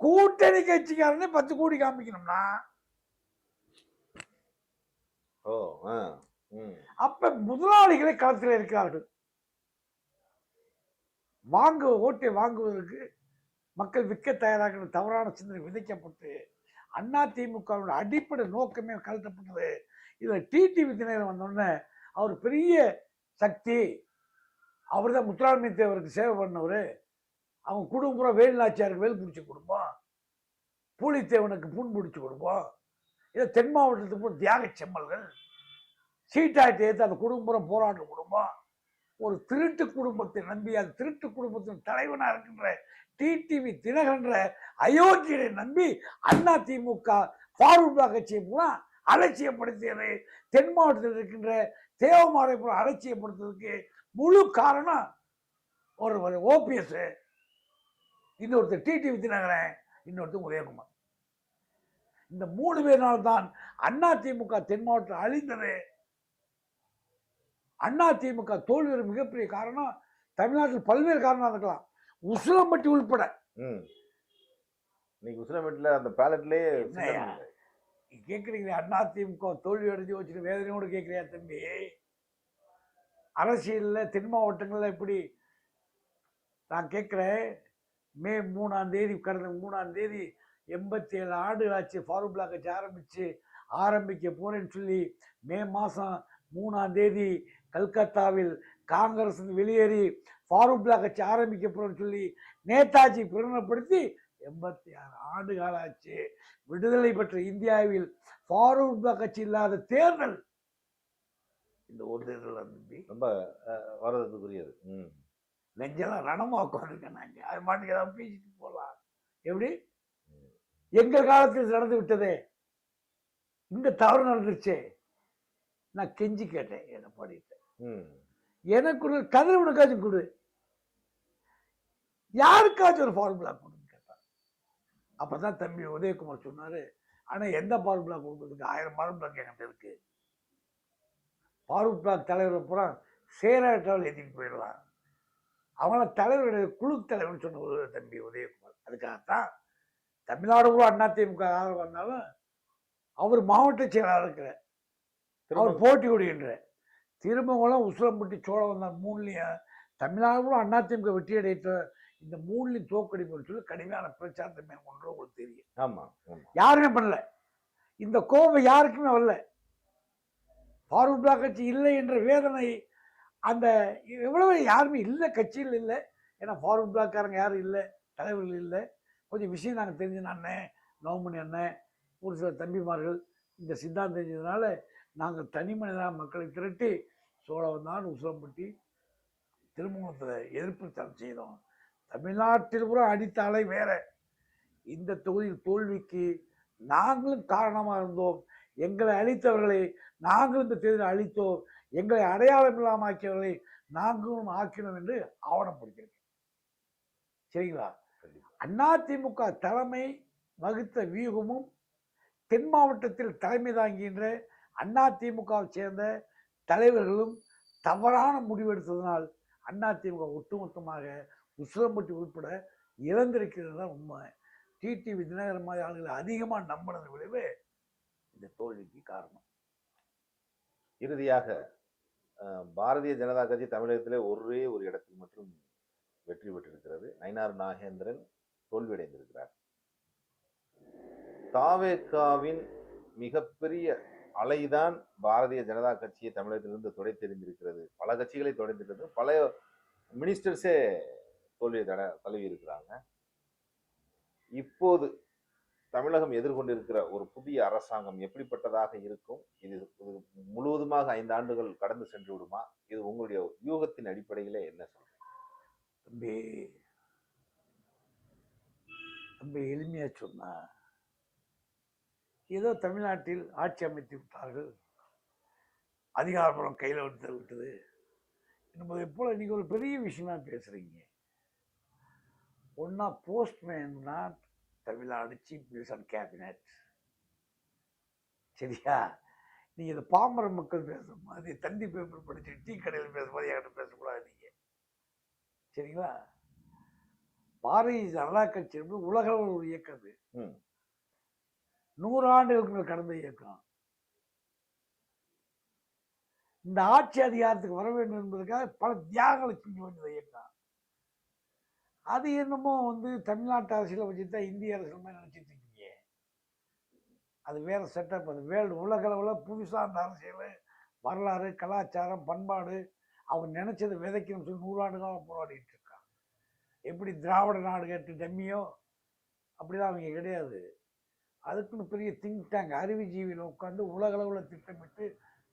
கூட்டணி கட்சிக்காரனே 10 கோடி காமிக்கணும்னா அப்ப முதலாளிகளை களத்தில் இருக்கிறார்கள். ஓட்டை வாங்குவதற்கு மக்கள் விற்க தயாராக தவறான சிந்தனை விதைக்கப்பட்டு அதிமுக அடிப்படை நோக்கமே கலட்டப்பட்டது. இதுல டிடிவி தினகரன் வந்தோடனே அவர் பெரிய சக்தி, அவர் தான் முத்துராமலிங்க தேவருக்கு சேவை பண்ணவர். அவங்க குடும்பம் வேலுநாச்சியாருக்கு வேல் பிடிச்சி கொடுப்போம், பூலித்தேவனுக்கு பூன் பிடிச்சி கொடுப்போம், இதை தென் மாவட்டத்துக்கு தியாக செம்மல்கள் சீட்டாயிட்டு ஏற்று அந்த குடும்பம் போராட்ட குடும்பம், ஒரு திருட்டு குடும்பத்தை நம்பி அந்த திருட்டு குடும்பத்தின் தலைவனா இருக்கின்ற டிடிவி தினகரன்ற அயோக்கியரை நம்பி அதிமுக ஃபாரூக் கட்சியை பூரா அலட்சியப்படுத்தியது. தென் மாவட்டத்தில் இருக்கின்ற தேவமாரை பூரா அலட்சியப்படுத்துறதுக்கு முழு காரணம் ஒரு ஓபிஎஸ், இன்னொருத்தர் டிடிவி தினகரன், இன்னொருத்தர் உதயகுமார். இந்த 3 பேரால் தான் அதிமுக தென் மாவட்டம் அழிந்தது. அதிமுக தோல்வி மிகப்பெரிய காரணம் தமிழ்நாட்டில் பல்வேறு காரணம் இருக்கலாம், உசிலம்பட்டி உள்பட. உசிலம்பட்டியில் அந்த பேலட்லயே கேட்குறீங்க அதிமுக தோல்வி அடைஞ்சு வச்சுட்டு வேதனையோடு கேட்குறியா தம்பி? அரசியலில் தென் மாவட்டங்களில் எப்படி நான் கேட்குறேன். மே 3ஆம் தேதி கடந்த 3ஆம் தேதி 87 ஆண்டுகள் ஆச்சு ஃபாரூக் பிளாக் கட்சி ஆரம்பிக்க போறேன்னு சொல்லி மே மாதம் 3ஆம் தேதி கல்கத்தாவில் காங்கிரஸ் வெளியேறி ஃபாரூக் பிளாக் கட்சி ஆரம்பிக்க போறேன்னு சொல்லி நேதாஜி பிரகடனப்படுத்தி 86 ஆண்டு காலம் ஆச்சு. விடுதலை பெற்ற இந்தியாவில் ஃபாரூக் பிளாக் கட்சி இல்லாத தேர்தல் இந்த ஒரு தேர்தல் தம்பி ரொம்ப வரதுக்குரியது. நெஞ்செல்லாம் ரணமா உட்காந்துருக்கேன். நாங்கள் அது மாட்டுக்கு ஏதாவது பேசிட்டு போகலாம். எப்படி எங்கள் காலத்தில் நடந்து விட்டதே, இந்த தவறு நடந்துருச்சே. நான் கெஞ்சி கேட்டேன் எடப்பாடிட்ட, எனக்கு ஒரு கதிரவனுக்காச்சும் கொடு, யாருக்காச்சும் ஒரு ஃபார்முலா கொடுன்னு கேட்டான். அப்பதான் தம்பி உதயகுமார் சொன்னாரு, ஆனா எந்த ஃபார்முலா கொடுக்கறதுக்கு 1000 ஃபார்முலா என்கிட்ட இருக்கு. ஃபாரூக் பிளாக் தலைவர் பூரா சேராட்டால் ஏற்றிட்டு போயிடலாம், அவங்கள தலைவருடைய குழு தலைவர்னு சொன்ன ஒரு தம்பி உதயகுமார். அதுக்காகத்தான் தமிழ்நாடு கூட அதிமுக ஆதரவு வந்தாலும் அவர் மாவட்ட செயலாளர் இருக்கிற அவர் போட்டி கொடுக்கின்ற திருமங்கலம், உசிலம்பட்டி, சோழவந்தான் 3லையும் தமிழ்நாடு கூட அதிமுக வெற்றி அடைத்த இந்த 3லையும் தோக்கடிப்பு சொல்லி கடுமையான பிரச்சாரத்தை மேற்கொண்டு உங்களுக்கு தெரியும். ஆமா, யாருமே பண்ணல, இந்த கோபம் யாருக்குமே வரல. ஃபாரூக் பிளாக் கட்சி இல்லை என்ற வேதனை அந்த எவ்வளவு யாருமே இல்லை, கட்சியில் இல்லை. ஏன்னா ஃபாரூக் பிளாக்காரங்க யாரும் இல்லை, தலைவர்கள் இல்லை. கொஞ்சம் விஷயம் நாங்கள் தெரிஞ்சு அண்ணன் நவமணி அண்ணன் ஒரு சில தம்பிமார்கள் இந்த சித்தாந்தம் தெரிஞ்சதுனால நாங்கள் தனி மனிதனாக மக்களை திரட்டி சோழவந்தான், உசிலம்பட்டி, திருமங்கலத்தில் எதிர்ப்பு தரம் செய்தோம். தமிழ்நாட்டில் கூட அடித்த அலை வேற. இந்த தொகுதியில் தோல்விக்கு நாங்களும் காரணமாக இருந்தோம். எங்களை அழித்தவர்களை நாங்களும் இந்த தேர்தலை அழித்தோம். எங்களை அடையாளம் இல்லாமல் ஆக்கியவர்களை நாங்களும் ஆக்கினோம் என்று ஆவணப்படுத்தியிருக்கேன். சரிங்களா? அதிமுக தலைமை வகுத்த வியூகமும் தென் மாவட்டத்தில் தலைமை தாங்குகின்ற அதிமுகவை சேர்ந்த தலைவர்களும் தவறான முடிவெடுத்ததனால் அதிமுக ஒட்டுமொத்தமாக உசிலம்பட்டி உட்பட இழந்திருக்கிறது தான் உண்மை. டிடிவி தினகரன் மாதிரி ஆளுகளை அதிகமாக நம்பினது விளைவு இந்த தோல்விக்கு காரணம். இறுதியாக பாரதிய ஜனதா கட்சி தமிழகத்திலே ஒரே ஒரு இடத்தில் மட்டும் வெற்றி பெற்றிருக்கிறது. நயினார் நாகேந்திரன் தோல்வியடைந்திருக்கிறார். தாவேகாவின் மிகப்பெரிய அலைதான் பாரதிய ஜனதா கட்சியை தமிழகத்திலிருந்து துடைத்தெறிந்திருக்கிறது. பல கட்சிகளை துடைத்திருக்கிறது. பல மினிஸ்டர்ஸே தோல்வியை தழுவி இருக்கிறாங்க. இப்போது தமிழகம் எதிர்கொண்டிருக்கிற ஒரு புதிய அரசாங்கம் எப்படிப்பட்டதாக இருக்கும்? இது முழுவதுமாக 5 ஆண்டுகள் கடந்து சென்று விடுமா? இது உங்களுடைய யூகத்தின் அடிப்படையில என்ன சொல்றீங்க? ரொம்ப எளிமையா சொன்னா, ஏதோ தமிழ்நாட்டில் ஆட்சி அமைத்து விட்டார்கள், அதிகாரபுரம் கையில் விட்டது என்பதை போல நீங்க ஒரு பெரிய விஷயமா பேசுறீங்க. ஒன்னா போஸ்ட்மேன்னா Tamil Nadu chief minister and cabinet. சரியா? நீங்க இந்த பாமர மக்கள் பேசுற மாதிரி தந்தி பேப்பர் படிச்சு டீ கடையில் பேசுற மாதிரி என்கிட்ட பேசக்கூடாது நீங்க. சரிங்களா? பாரதிய ஜனதா கட்சி என்பது உலக அளவில் ஒரு இயக்கம். அது 100 ஆண்டுகளுக்கு கடந்த இயக்கம். இந்த ஆட்சி அதிகாரத்துக்கு வர வேண்டும் என்பதற்காக பல தியாகங்களை செய்ய வேண்டியது இயக்கம். அது என்னமோ தமிழ்நாட்டு அரசியலை வச்சுதான் இந்திய அரசியல் மாதிரி நினைச்சிட்டு இருக்கீங்க. அது வேற செட்டப். அது வேர்ல்டு உலக அளவில் புதுசாக அந்த அரசியல் வரலாறு கலாச்சாரம் பண்பாடு அவங்க நினைச்சதை விதைக்கணும்னு சொல்லி 100 ஆண்டுகளாக போராடிட்டு இருக்காங்க. எப்படி திராவிட நாடு கேட்டு டம்மியோ அப்படிதான் அவங்க கிடையாது. அதுக்குன்னு பெரிய திங்க் டேங்க் அறிவுஜீவியில் உட்காந்து உலக அளவில் திட்டமிட்டு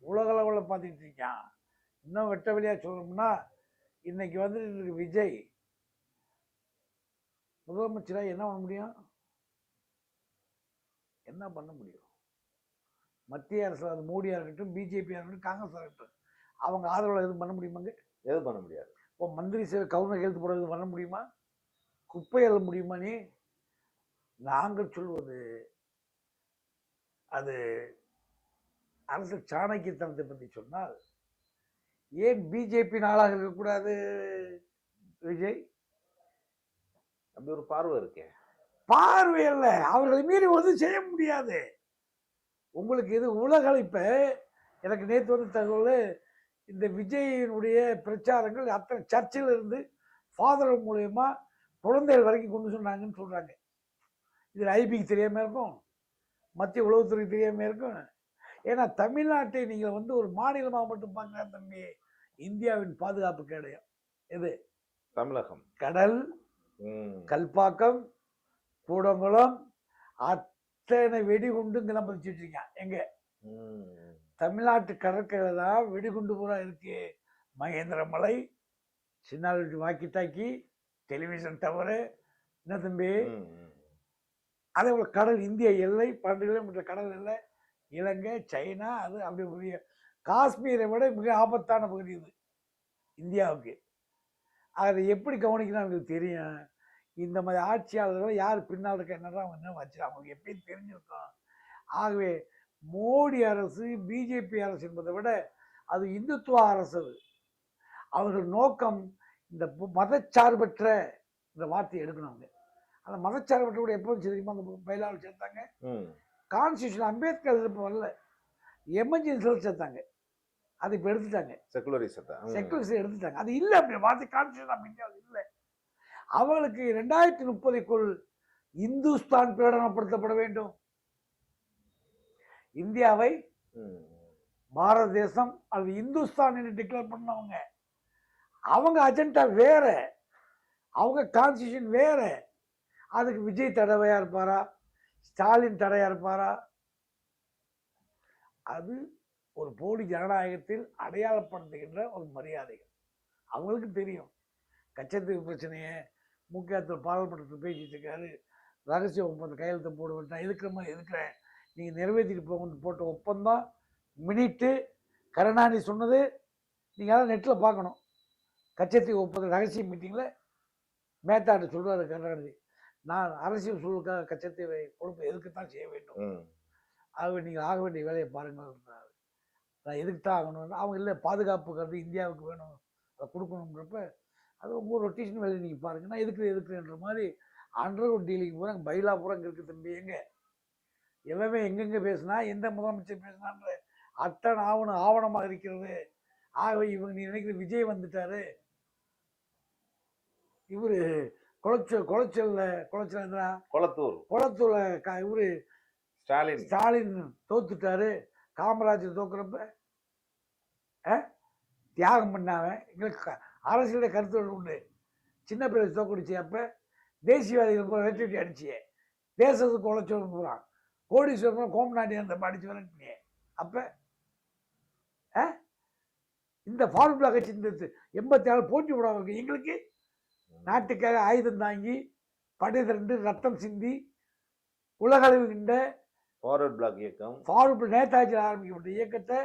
உலக அளவில் பார்த்துக்கிட்டு இருக்கான். இன்னும் வெட்ட வெளியா சொல்லணும்னா, இன்னைக்கு வந்துட்டு விஜய் முதலமைச்சராக என்ன பண்ண முடியும்? என்ன பண்ண முடியும்? மத்திய அரசு, அது மோடியா இருக்கட்டும், பிஜேபியா இருக்கட்டும், காங்கிரஸ் இருக்கட்டும், அவங்க ஆதரவில் எதுவும் பண்ண முடியுமாங்க? எதுவும் பண்ண முடியாது. இப்போ மந்திரி சேவை கவர்னர் கையெழுத்து போட எதுவும் பண்ண முடியுமா? குப்பை எழுத முடியுமா? நீ நாங்கள் சொல்வது அது அரசு சாணக்கியத்தனத்தை பற்றி சொன்னால், ஏன் பிஜேபி நாளாக இருக்கக்கூடாது விஜய்? அப்படி ஒரு பார்வை இருக்கேன். பார்வை அல்ல, அவர்களை மீறி செய்ய முடியாது. உங்களுக்கு இது உலக இப்ப எனக்கு நேற்று தகவல், இந்த விஜயினுடைய பிரச்சாரங்கள் அத்தனை சர்ச்சில் இருந்து ஃபாதர் மூலயமா குழந்தைகள் வரைக்கும் கொண்டு சொன்னாங்கன்னு சொல்றாங்க. இதில் ஐபிக்கு தெரியாம இருக்கும், மத்திய உளவுத்துறைக்கு தெரியாம இருக்கும். ஏன்னா தமிழ்நாட்டை நீங்கள் ஒரு மாநிலமாக மட்டும் பார்க்க தம்பி. இந்தியாவின் பாதுகாப்பு கிடையாது. எது? தமிழகம். கடல், கல்பாக்கம், கூடங்குளம், அத்தனை வெடிகுண்டு நம்ம வச்சுட்டு இருக்கேன். எங்க? தமிழ்நாட்டு கடற்கரை தான் வெடிகுண்டு பூரா இருக்கு. மகேந்திரமலை, சின்ன வாக்கி டாக்கி, டெலிவிஷன் டவரு, என்ன தம்பி? அதே போல கடல், இந்திய எல்லை 12 கிலோமீட்டர் கடல் எல்லை, இலங்கை, சைனா, அது அப்படி காஷ்மீரை விட மிக ஆபத்தான பகுதி இது இந்தியாவுக்கு. அதை எப்படி கவனிக்கணும் அவங்களுக்கு தெரியும். இந்த மாதிரி ஆட்சியாளர்கள் யார் பின்னால் இருக்க என்னதான் அவங்க என்ன வச்சு அவங்களுக்கு எப்பயும் தெரிஞ்சிருக்கும். ஆகவே மோடி அரசு பிஜேபி அரசு என்பதை விட அது இந்துத்துவ அரசு. அவர்கள் நோக்கம் இந்த மதச்சார்பற்ற இந்த வார்த்தையை எடுக்கணும். அவங்க அந்த மதச்சார்பற்ற கூட எப்போ தெரியுமா அந்த பைலாவில் சேர்த்தாங்க? கான்ஸ்டியூஷன் அம்பேத்கர் இப்போ வரல, எமர்ஜென்சியில் சேர்த்தாங்க. அது இப்போ எடுத்துட்டாங்க. செக்குலரிசம் எடுத்துட்டாங்க. அது இல்லை, அப்படி வார்த்தை கான்ஸ்டியூஷன் நம்ம இந்தியாவில் இல்லை. அவங்களுக்கு 2030க்குள் இந்துஸ்தான் பிரகடனப்படுத்தப்பட வேண்டும். இந்தியாவை பாரத தேசம் அது இந்துஸ்தான் என்று டிக்ளேர் பண்ணவங்க. அவங்க அஜெண்டா வேற, அவங்க கான்ஸ்டியூஷன் வேற. அதுக்கு விஜய் தடவையா இருப்பாரா, ஸ்டாலின் தடையா இருப்பாரா? அது ஒரு போலி ஜனநாயகத்தில் அடையாளப்படுத்துகின்ற ஒரு மரியாதைகள். அவங்களுக்கு தெரியும். கச்சத்தீவு பிரச்சனையை முக்கியத்துவ பாராளுமன்றத்தில் பேசிட்டு இருக்காரு. ரகசிய ஒப்பந்தம் கையெழுத்து போடுவேன், நான் எதுக்குற மாதிரி எதுக்குறேன், நீங்கள் நிறைவேற்றிட்டு போங்கன்னு போட்ட ஒப்பந்தம் மினிட்டு கருணாநிதி சொன்னது. நீங்கள் அதான் நெட்டில் பார்க்கணும். கச்சத்தீவு ஒப்பந்தம் ரகசிய மீட்டிங்கில் மேத்தாட்டு சொல்கிறாரு கருணாநிதி, நான் அரசியல் சூழலுக்காக கச்சத்தீவை பொறுப்பு எதுக்குத்தான் செய்ய வேண்டும், ஆகவே நீங்கள் ஆக வேண்டிய வேலையை பாருங்கள். நான் எதுக்கு தான் ஆகணும், அவங்க இல்லை பாதுகாப்பு கருதி இந்தியாவுக்கு வேணும் அதை கொடுக்கணுன்றப்ப அது உங்கள் ரொட்டேஷன் வேலையை நீங்கள் பாருங்கள், நான் எதுக்குன்ற மாதிரி அண்டர் ஒரு டீலிங் பூரா பைலா பூரா இருக்கு தம்பி. எவன் எங்கெங்கே பேசினா எந்த முதலமைச்சர் பேசினான்ற அத்தனை ஆவணமாக இருக்கிறது. ஆகவே இவங்க நீ நினைக்கிற விஜய் வந்துட்டாரு, இவரு குளத்தூர்ல இவரு ஸ்டாலின் தோத்துட்டாரு, காமராஜர் தோக்குறப்ப தியாகம் பண்ணாவன் எங்களுக்கு அரசியலுடைய கருத்துகள் உண்டு. சின்ன பிள்ளை தோக்கடிச்சு அப்ப தேசியவாதிகள் போல வெற்றி அடிச்சியே, தேசத்துக்கு குளச்சோல் போறான், கோடீஸ்வரன் கோமநாட்டி அந்த அடிச்சு வரட்டினியே. அப்ப இந்த ஃபார்முலா கட்சி இந்த 87 போட்டி விடாம எங்களுக்கு நாட்டுக்காக ஆயுதம் தாங்கி படை திரண்டு ரத்தம் சிந்தி உலக அளவுகின்ற ஃபார்வர்ட் பிளாக் இயக்கம், ஃபார்வர்ட் நேதாஜி ஆரம்பிக்கப்பட்ட இயக்கத்தை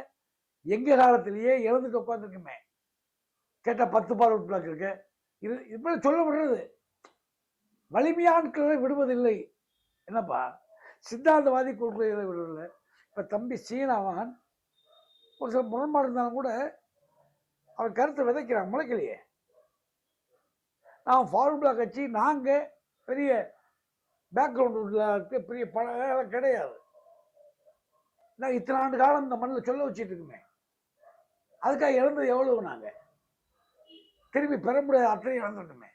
எங்க காலத்திலேயே இழந்துட்டு உட்காந்துருக்குமே. கேட்டால் 10 ஃபார்வர்ட் பிளாக் இருக்கு. இது இப்படி சொல்லப்படுறது வலிமையாட்களை விடுவதில்லை. என்னப்பா சித்தாந்தவாதி கொள்கைகளை விடுவதில்லை. இப்போ தம்பி சீனாவான் ஒரு சில முரண்பாடு இருந்தாலும் கூட அவன் கருத்தை விதைக்கிறான், முளைக்கலையே. நான் ஃபார்வர்ட் பிளாக் கட்சி நாங்கள் பெரிய பேக்ரவுண்ட் பெரிய படம் கிடையாது. நான் இத்தனை ஆண்டு காலம் இந்த மண்ணில் சொல்ல வச்சுட்டு இருக்குமே, அதுக்காக இழந்தது எவ்வளவு? நாங்கள் திரும்பி பெற முடியாத அத்தனை இழந்துட்டுமே,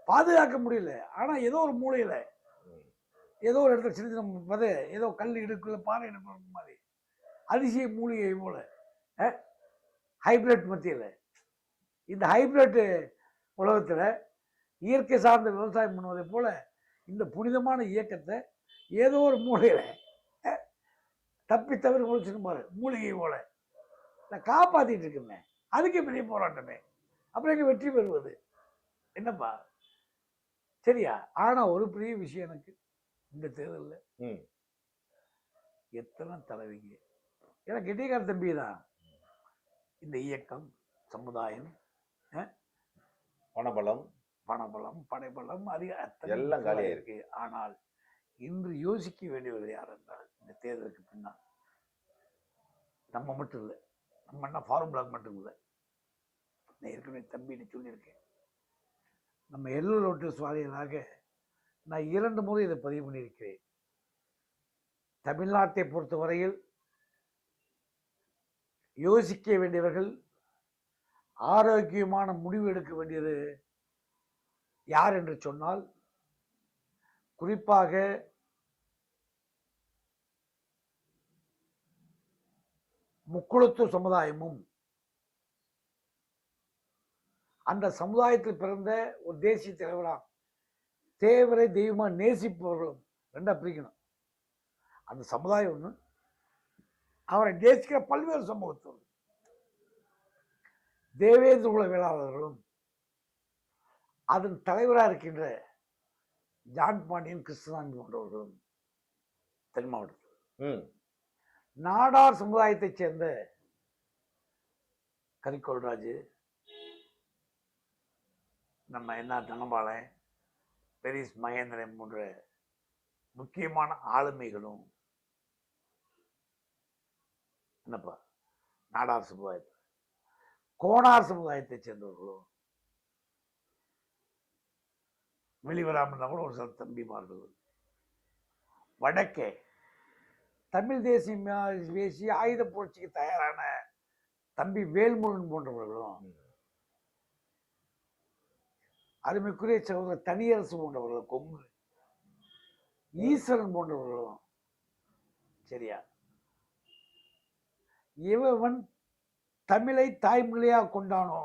பாதுகாக்க முடியல. ஆனால் ஏதோ ஒரு மூலையில் ஏதோ ஒரு இடத்துல சின்ன சின்ன பத ஏதோ கல் இடுக்குள்ள பாறை எடுக்கிற மாதிரி அதிசய மூலிகை போல ஹைபிரிட் மத்தியில் இந்த ஹைபிரிட் உலகத்தில் இயற்கை சார்ந்த விவசாயம் பண்ணுவதை போல இந்த புனிதமான இயக்கத்தை ஏதோ ஒரு மூலையில் தப்பி தவிர முழிச்சுன்னு பாரு மூலிகை போல நான் காப்பாற்றிட்டு இருக்குமே. அதுக்கு பெரிய போராட்டமே. அப்புறம் எங்க வெற்றி பெறுவது என்னப்பா? சரியா? ஆனா ஒரு பெரிய விஷயம் எனக்கு இந்த தேர்தலில் எத்தனை தலைவிங்க, ஏன்னா கெட்டிக்கார தம்பி தான் இந்த இயக்கம், சமுதாயம், பணபலம், படைபலம் எல்லாம் காலியாக இருக்கு. ஆனால் இன்று யோசிக்க வேண்டியவர் யார் என்றால் இந்த தேர்தலுக்கு பின்னால் நம்ம மட்டும் இல்லை, நம்ம என்ன ஃபார்முலாக்கு மட்டும் இல்லை, நான் ஏற்கனவே தம்பின்னு சொல்லியிருக்கேன். நம்ம எல்லோரும் நோட்டீஸ் வாரியாக நான் 2 முறை இதை பதிவு பண்ணியிருக்கிறேன். தமிழ்நாட்டை பொறுத்தவரையில் யோசிக்க வேண்டியவர்கள், ஆரோக்கியமான முடிவு எடுக்க வேண்டியது யார் என்று சொன்னால் குறிப்பாக முக்குளத்து சமுதாயமும் அந்த சமுதாயத்தில் பிறந்த ஒரு தேசிய தலைவராக தேவரை தெய்வமா நேசிப்பவர்களும் ரெண்டா பிரிக்கணும். அந்த சமுதாயம் ஒன்று, அவரை நேசிக்கிற பல்வேறு சமூகத்தவர்கள், தேவேந்திர குல வேளாளர்களும் அதன் தலைவராக இருக்கின்ற ஜான் பாண்டியன், கிருஷ்ணசாமி போன்றவர்களும் தென் மாவட்டத்தில், நாடார் சமுதாயத்தைச் சேர்ந்த கரிக்கோல்ராஜ், நம்ம என்ன தனபாளன், பெரிஸ் மகேந்திரன் போன்ற முக்கியமான ஆளுமைகளும் என்னப்பா நாடார் சமுதாயத்தை, கோணார் சமுதாயத்தை சேர்ந்தவர்களும் வெளிவராமல் கூட ஒரு சில தம்பிமார்கள், வடக்கே தமிழ் தேசிய ஆயுத புரட்சிக்கு தயாரான தம்பி வேல்முருகன் போன்றவர்களும், அருமைக்குரிய சகோதரர் தனியரசு போன்றவர்களும், கொங்கு ஈஸ்வரன் போன்றவர்களும், சரியா, இவன் தமிழை தாய்மொழியாக கொண்டானோ,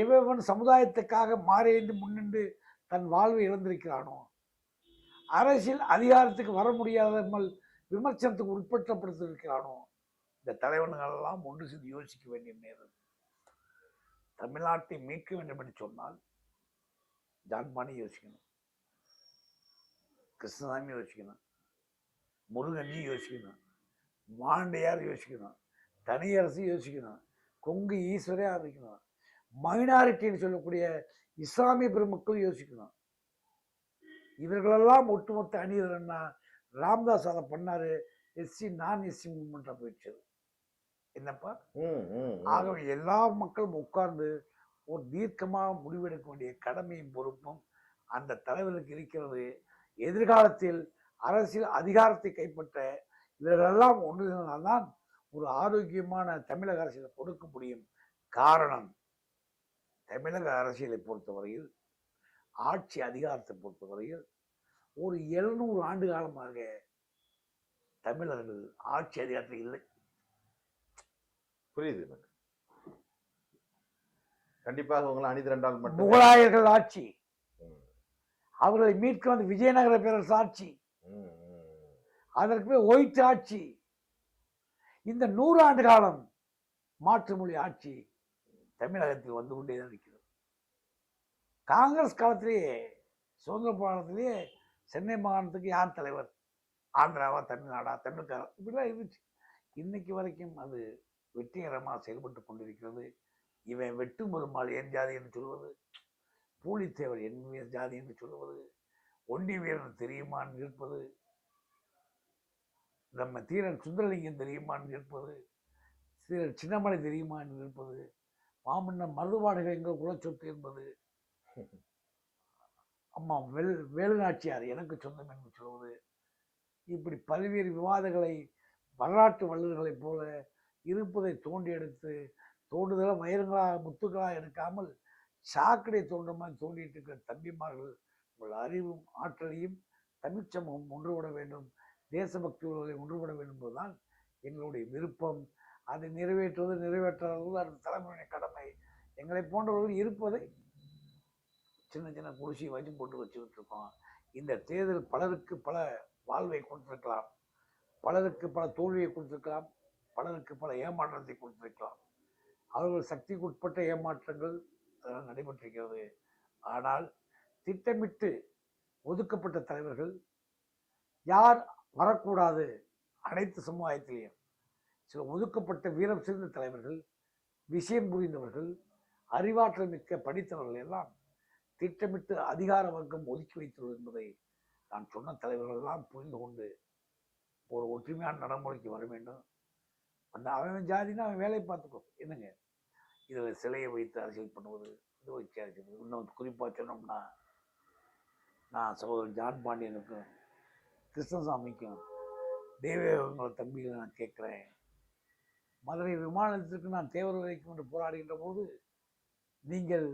இவன் சமுதாயத்துக்காக மாறியந்து முன்னின்று தன் வாழ்வை இழந்திருக்கிறானோ, அரசியல் அதிகாரத்துக்கு வர முடியாத விமர்சனத்துக்கு உட்படுத்தப்பட்டிருக்கிறானோ, இந்த தலைவர்களெல்லாம் ஒன்று சேர்ந்து யோசிக்க வேண்டிய நேரம். தமிழ்நாட்டை மீட்க வேண்டும் என்று சொன்னால் ஜான்பாணி யோசிக்கணும். கிருஷ்ணசாமி யோசிக்கணும், முருகன்ஜி யோசிக்கணும், மாண்டையார் யோசிக்கணும், தனியரசு யோசிக்கணும், கொங்கு ஈஸ்வரே ஆரம்பிக்கணும், மைனாரிட்டின்னு சொல்லக்கூடிய இஸ்லாமிய பெருமக்கள் யோசிக்கணும். இவர்களெல்லாம் ஒட்டுமொத்த அணியர்னா ராம்தாஸ் அதை பண்ணாரு. எஸ்சி நான் எஸ்சி மூவ்மெண்ட்டாக போயிடுச்சு. என்னப்பா, ஆகவே எல்லா மக்களும் உட்கார்ந்து ஒரு தீர்க்கமாக முடிவெடுக்க வேண்டிய கடமையும் பொறுப்பும் அந்த தலைவருக்கு இருக்கிறது. எதிர்காலத்தில் அரசியல் அதிகாரத்தை கைப்பற்ற இவர்களெல்லாம் ஒன்றிணைந்தால்தான் ஒரு ஆரோக்கியமான தமிழக அரசியலை கொடுக்க முடியும். காரணம், தமிழக அரசியலை பொறுத்தவரையில், ஆட்சி அதிகாரத்தை பொறுத்தவரையில் ஒரு 700 ஆண்டு காலமாக தமிழர்கள் ஆட்சி அதிகாரத்தில் இல்லை. புரியுது எனக்கு. கண்டிப்பாக உங்களை அணிதிரண்டால் மட்டும் முகலாயர்கள் ஆட்சி, அவர்களை மீட்க வந்து விஜயநகர பேரரசு ஆட்சி, அதற்கு போய் ஒயிட் ஆட்சி, இந்த 100 ஆண்டு காலம் மாற்று மொழி ஆட்சி தமிழகத்தில் வந்து கொண்டே தான் இருக்கிறது. காங்கிரஸ் காலத்திலேயே, சுதந்திர போராட்டத்திலேயே சென்னை மாகாணத்துக்கு யார் தலைவர், ஆந்திராவா தமிழ்நாடா தமிழ்காரா இப்படிலாம் இருந்துச்சு. இன்னைக்கு வரைக்கும் அது வெற்றிகரமாக செயல்பட்டு கொண்டிருக்கிறது. இவன் வெட்டும் பெருமாள் என் ஜாதி என்று சொல்வது, பூலித்தேவர் என் ஜாதி என்று சொல்வது, ஒண்டி வீரன் தெரியுமான்னு இருப்பது, நம்ம தீரன் சுந்தரலிங்கம் தெரியுமான்னு இருப்பது, சின்னமலை தெரியுமான்னு இருப்பது, மாமன்னர் மருதுபாடுகள் எங்கள் குலச்சொத்து என்பது, அம்மா வேலுநாச்சியார் எனக்கு சொந்தம் என்று சொல்வது, இப்படி பல்வேறு விவாதங்களை வரலாற்று வல்லுநர்களைப் போல இருப்பதை தோண்டி எடுத்து தோண்டுதலாக மயிரங்களாக முத்துக்களாக எடுக்காமல் சாக்கடை தோன்ற மாதிரி தோண்டிட்டு இருக்கிற தம்பிமார்கள் உங்கள் அறிவும் ஆற்றலையும் தமிழ் சமூகம் ஒன்றுபட வேண்டும், தேசபக்தி உள்ளவர்களை ஒன்றுபட வேண்டும் என்பதுதான் எங்களுடைய விருப்பம். அதை நிறைவேற்றுவது அந்த தலைமுறையின் கடமை. எங்களை போன்றவர்கள் இருப்பதை சின்ன சின்ன குடிசை வச்சு போட்டு வச்சுக்கிட்டு இருக்கோம். இந்த தேர்தல் பலருக்கு பல வாழ்வை கொடுத்திருக்கலாம், பலருக்கு பல தோல்வியை கொடுத்திருக்கலாம், பலருக்கு பல ஏமாற்றத்தை கொடுத்திருக்கலாம். அவர்கள் சக்திக்கு உட்பட்ட ஏமாற்றங்கள் அதெல்லாம் நடைபெற்றிருக்கிறது. ஆனால் திட்டமிட்டு ஒதுக்கப்பட்ட தலைவர்கள் யார் வரக்கூடாது, அனைத்து சமுதாயத்திலையும் சில ஒதுக்கப்பட்ட வீரம் சிறந்த தலைவர்கள், விஷயம் புரிந்தவர்கள், அறிவாற்றல் மிக்க படித்தவர்கள் எல்லாம் திட்டமிட்டு அதிகார வர்க்கம் ஒதுக்கி வைத்துள்ளது என்பதை நான் சொன்ன தலைவர்கள் எல்லாம் புரிந்து கொண்டு ஒரு ஒற்றுமையான நடைமுறைக்கு வர வேண்டும். அந்த அவன் ஜாதினா அவன் வேலையை பார்த்துக்கோ. என்னங்க இதில் சிலையை வைத்து அரசியல் பண்ணுவது, இது வச்சு அரசியல். இன்னும் குறிப்பாக சொன்னோம்னா, நான் சகோதரர் ஜான் பாண்டியனுக்கும் கிருஷ்ணசாமிக்கும் தேவேந்திர தம்பிகளை நான் கேட்குறேன். மதுரை விமானத்திற்கு நான் தேவர் வைக்கும் என்று போராடுகின்ற போது நீங்கள்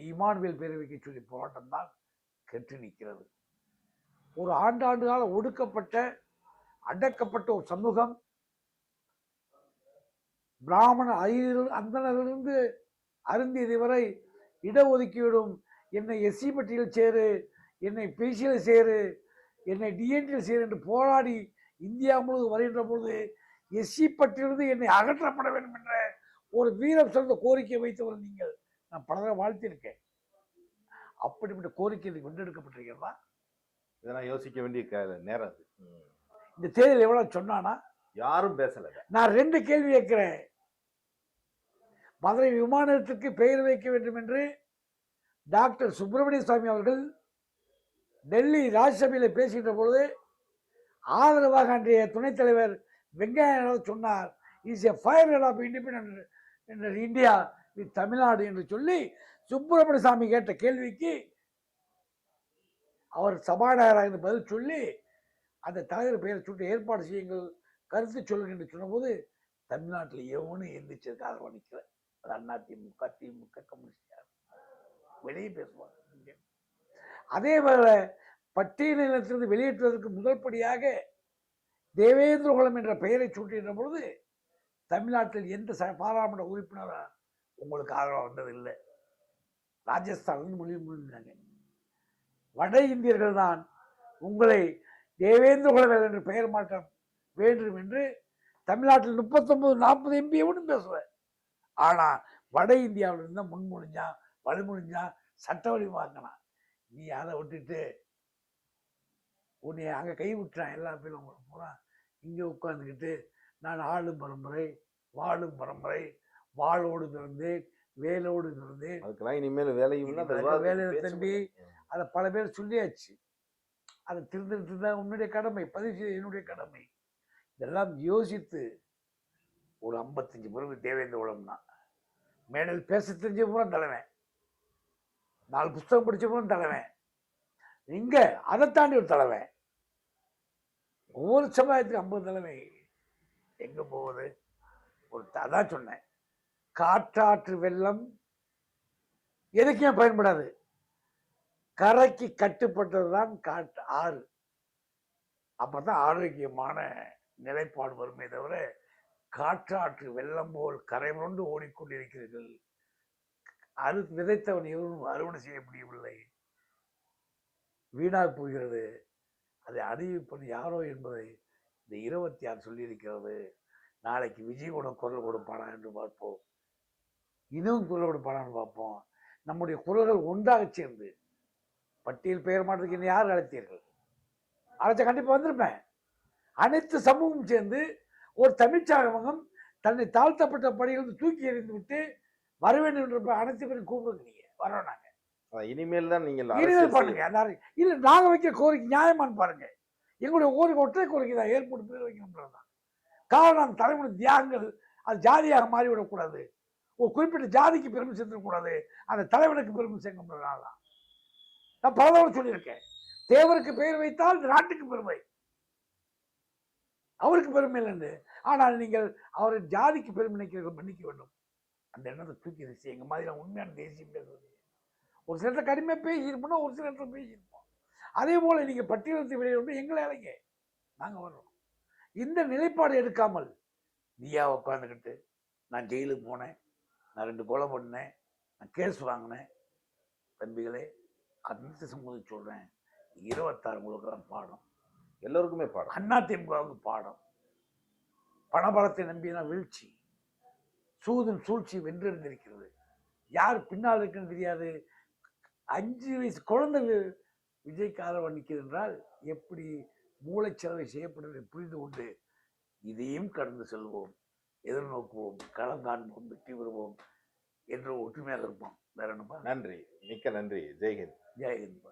இமானுவேல் பேரை வைக்க சொல்லி போராட்டம் தான் கெட்டு நிற்கிறது. ஒரு ஆண்டாண்டு காலம் ஒடுக்கப்பட்ட அடக்கப்பட்ட ஒரு சமூகம், பிராமண அந்தனரிலிருந்து அருந்தியது வரை இடஒதுக்கீடும், என்னை எஸ்சி பட்டியல் சேரு, என்னை பிசியில் சேரு, என்னை டிஎன்டியில் சேரு என்று போராடி இந்தியா முழுவதும் வருகின்ற பொழுது எஸ்சி பட்டியலிருந்து என்னை அகற்றப்பட வேண்டும் என்ற ஒரு வீரம் சிறந்த கோரிக்கை வைத்தவர் நீங்கள். நான் பல தடவை வாழ்த்திருக்கேன். அப்படிப்பட்ட கோரிக்கை வென்றெடுக்கப்பட்டிருக்கிறதா? இதெல்லாம் யோசிக்க வேண்டிய நேரம். இந்த தேர்தல் எவ்வளவு சொன்னானா? யாரும் பேசல. நான் 2 கேள்வி கேட்கிறேன். மதுரை விமானத்திற்கு பெயர் வைக்க வேண்டும் என்று டாக்டர் சுப்பிரமணிய சுவாமி அவர்கள் டெல்லி ராஜ்யசபையில் பேசுகின்ற பொழுது ஆதரவாக அன்றைய துணைத் தலைவர் வெங்கையா சொன்னார், is a fire of independent India with Tamil Nadu என்று சொல்லி சுப்பிரமணிய சாமி கேட்ட கேள்விக்கு அவர் சபாநாயகராக பதில் சொல்லி அந்த தலைவர் பெயரை சுட்டு ஏற்பாடு செய்யுங்கள், கருத்து சொல்லுங்க என்று சொன்னபோது தமிழ்நாட்டில் எவனும் எந்திரிச்சதுக்கு ஆதரவாக நிற்கிற அதிமுக, திமுக, கம்யூனிஸ்ட் வெளியே பேசுவாங்க. அதே போல பட்டியலினத்திலிருந்து வெளியேற்றுவதற்கு முதல் படியாக தேவேந்திர குலம் என்ற பெயரை சூட்டுகின்ற பொழுது தமிழ்நாட்டில் எந்த பாராளுமன்ற உறுப்பினராக உங்களுக்கு ஆதரவாக வந்ததில்லை. ராஜஸ்தான் முடிந்தாங்க. வட இந்தியர்கள் தான் உங்களை தேவேந்திர குலம் என்று பெயர் மாற்றம் வேண்டும் என்று தமிழ்நாட்டில் 39-40 எம்பி எவனும் பேசுவேன். ஆனா வட இந்தியாவிலிருந்து முன்மொழிஞ்சா வழிமொழிஞ்சா சட்ட வடிவாக்கினான். நீ அதை விட்டுட்டு உன்னை அங்கே கை விட்டுறான் எல்லா பேரும் பூரா இங்கே உட்காந்துக்கிட்டு நான் ஆளும் பரம்பரை வாழும் பரம்பரை வாளோடு பிறந்தேன் வேலோடு பிறந்தேன் அதுக்கெல்லாம் இனிமேல் வேலையும் இல்லை, அந்த விவாதத்துக்கு வேலையை பேச்சு தம்பி இல்லை. அதை பல பேர் சொல்லியாச்சு. அதை திருந்துட்டு தான் உன்னுடைய கடமை, பதிவு செய்ய என்னுடைய கடமை. இதெல்லாம் யோசித்து ஒரு 55 பேருக்கு தேவேந்திர உலகம்னா மேடையில் பேச தெரிஞ்ச பூரா தலைவன், 4 புஸ்தகம் படிச்ச பூரா தலைவன், இங்க அதை தாண்டி ஒரு தலைவன், ஒவ்வொரு சமுதாயத்துக்கு 50 தலைமை. எங்க போகுது? ஒரு அதான் சொன்னேன், காற்றாற்று வெள்ளம் எதுக்குமே பயன்படாது, கரைக்கு கட்டுப்பட்டதுதான் காற்று ஆறு. அப்பதான் ஆரோக்கியமான நிலைப்பாடு வருமே தவிர காற்றாற்று வெள்ளம் போல் கரை புரண்டு ஓடிக்கொண்டிருக்கிறீர்கள். விதைத்தவன் எவரும் அறுவடை செய்ய முடியவில்லை, வீணாக போகிறது. அதை அறிவிப்பது யாரோ என்பதை இந்த 26 சொல்லியிருக்கிறது. நாளைக்கு விஜய் கூட குரல் கொடுப்பானா என்று பார்ப்போம், இன்னும் குரல் கொடுப்பானான்னு பார்ப்போம். நம்முடைய குரல்கள் ஒன்றாக சேர்ந்து பட்டியல் பெயர் மாற்றத்துக்கு என்ன யார் அழைத்தீர்கள்? அழைச்ச கண்டிப்பா வந்திருப்பேன். அனைத்து சமூகம் சேர்ந்து ஒரு தமிழ்ச்சாகமகம் தன்னை தாழ்த்தப்பட்ட படியிலிருந்து தூக்கி எறிந்து விட்டு வர வேண்டும் என்ற அனைத்து பேரும் கூப்பிடுங்க, நீங்க வரோம் நாங்க. இனிமேல் தான் நீங்கள் இனிமேல் பண்ணுங்க எல்லாரும். இல்ல நாங்க வைக்கிற கோரிக்கை நியாயமானு பாருங்க. எங்களுடைய கோரிக்கை ஒற்றை கோரிக்கை தான், ஏற்போர்ட் பேர் வைக்கணும்ன்றதுதான். காரணம் தலைமுறை தியாகங்கள் அது ஜாதியாக மாறிவிடக்கூடாது, ஒரு குறிப்பிட்ட ஜாதிக்கு பெருமை சேர்த்துக்கூடாது, அந்த தலைவனுக்கு பெருமை சேர்க்கணும்ன்றதுனால தான் நான் பலதவரை சொல்லியிருக்கேன். தேவருக்கு பெயர் வைத்தால் இந்த நாட்டுக்கு பெருமை, அவருக்கு பெருமை இல்லைன்னு. ஆனால் நீங்கள் அவரை ஜாதிக்கு பெருமை நினைக்கிறீர்கள், மன்னிக்க வேண்டும். அந்த எண்ணத்தை தூக்கி வச்சு எங்க மாதிரி உண்மையான தேசியம் பேசுறது. ஒரு சிலத்தை கடுமையாக பேசியிருப்போம்னா ஒரு சில இடத்துல பேசியிருப்போம். அதே போல நீங்க பட்டியலத்தை வெளியிட எங்களை அழைங்க, நாங்க வர்றோம். இந்த நிலைப்பாடு எடுக்காமல் நீயா உட்காந்துக்கிட்டு நான் ஜெயிலுக்கு போனேன், நான் 2 கொலை பண்ணேன், நான் கேஸ் வாங்கினேன். தம்பிகளே, அனைத்து சமூகம் சொல்றேன், 26 உங்களுக்கு பாடம், எல்லோருக்குமே பாடம். அதிமுகவுக்கு பாடம். பணபலத்தை நம்பினா வீழ்ச்சி, சூதும் சூழ்ச்சி வென்றெடுத்திருக்கிறது. யார் பின்னால் இருக்குன்னு தெரியாது. 5 வயசு குழந்தை விஜய்க்கு ஆதரவு நிற்கிறது என்றால் எப்படி மூளைச்சலவை செய்யப்படுவதை புரிந்து கொண்டு இதையும் கடந்து செல்வோம், எதிர்நோக்குவோம், களம் காண்போம், வெற்றி பெறுவோம் என்று ஒற்றுமையாக இருப்போம். வேற என்னப்பா? நன்றி, மிக்க நன்றி. ஜெய்ஹிந்த். ஜெய்ஹிந்த்.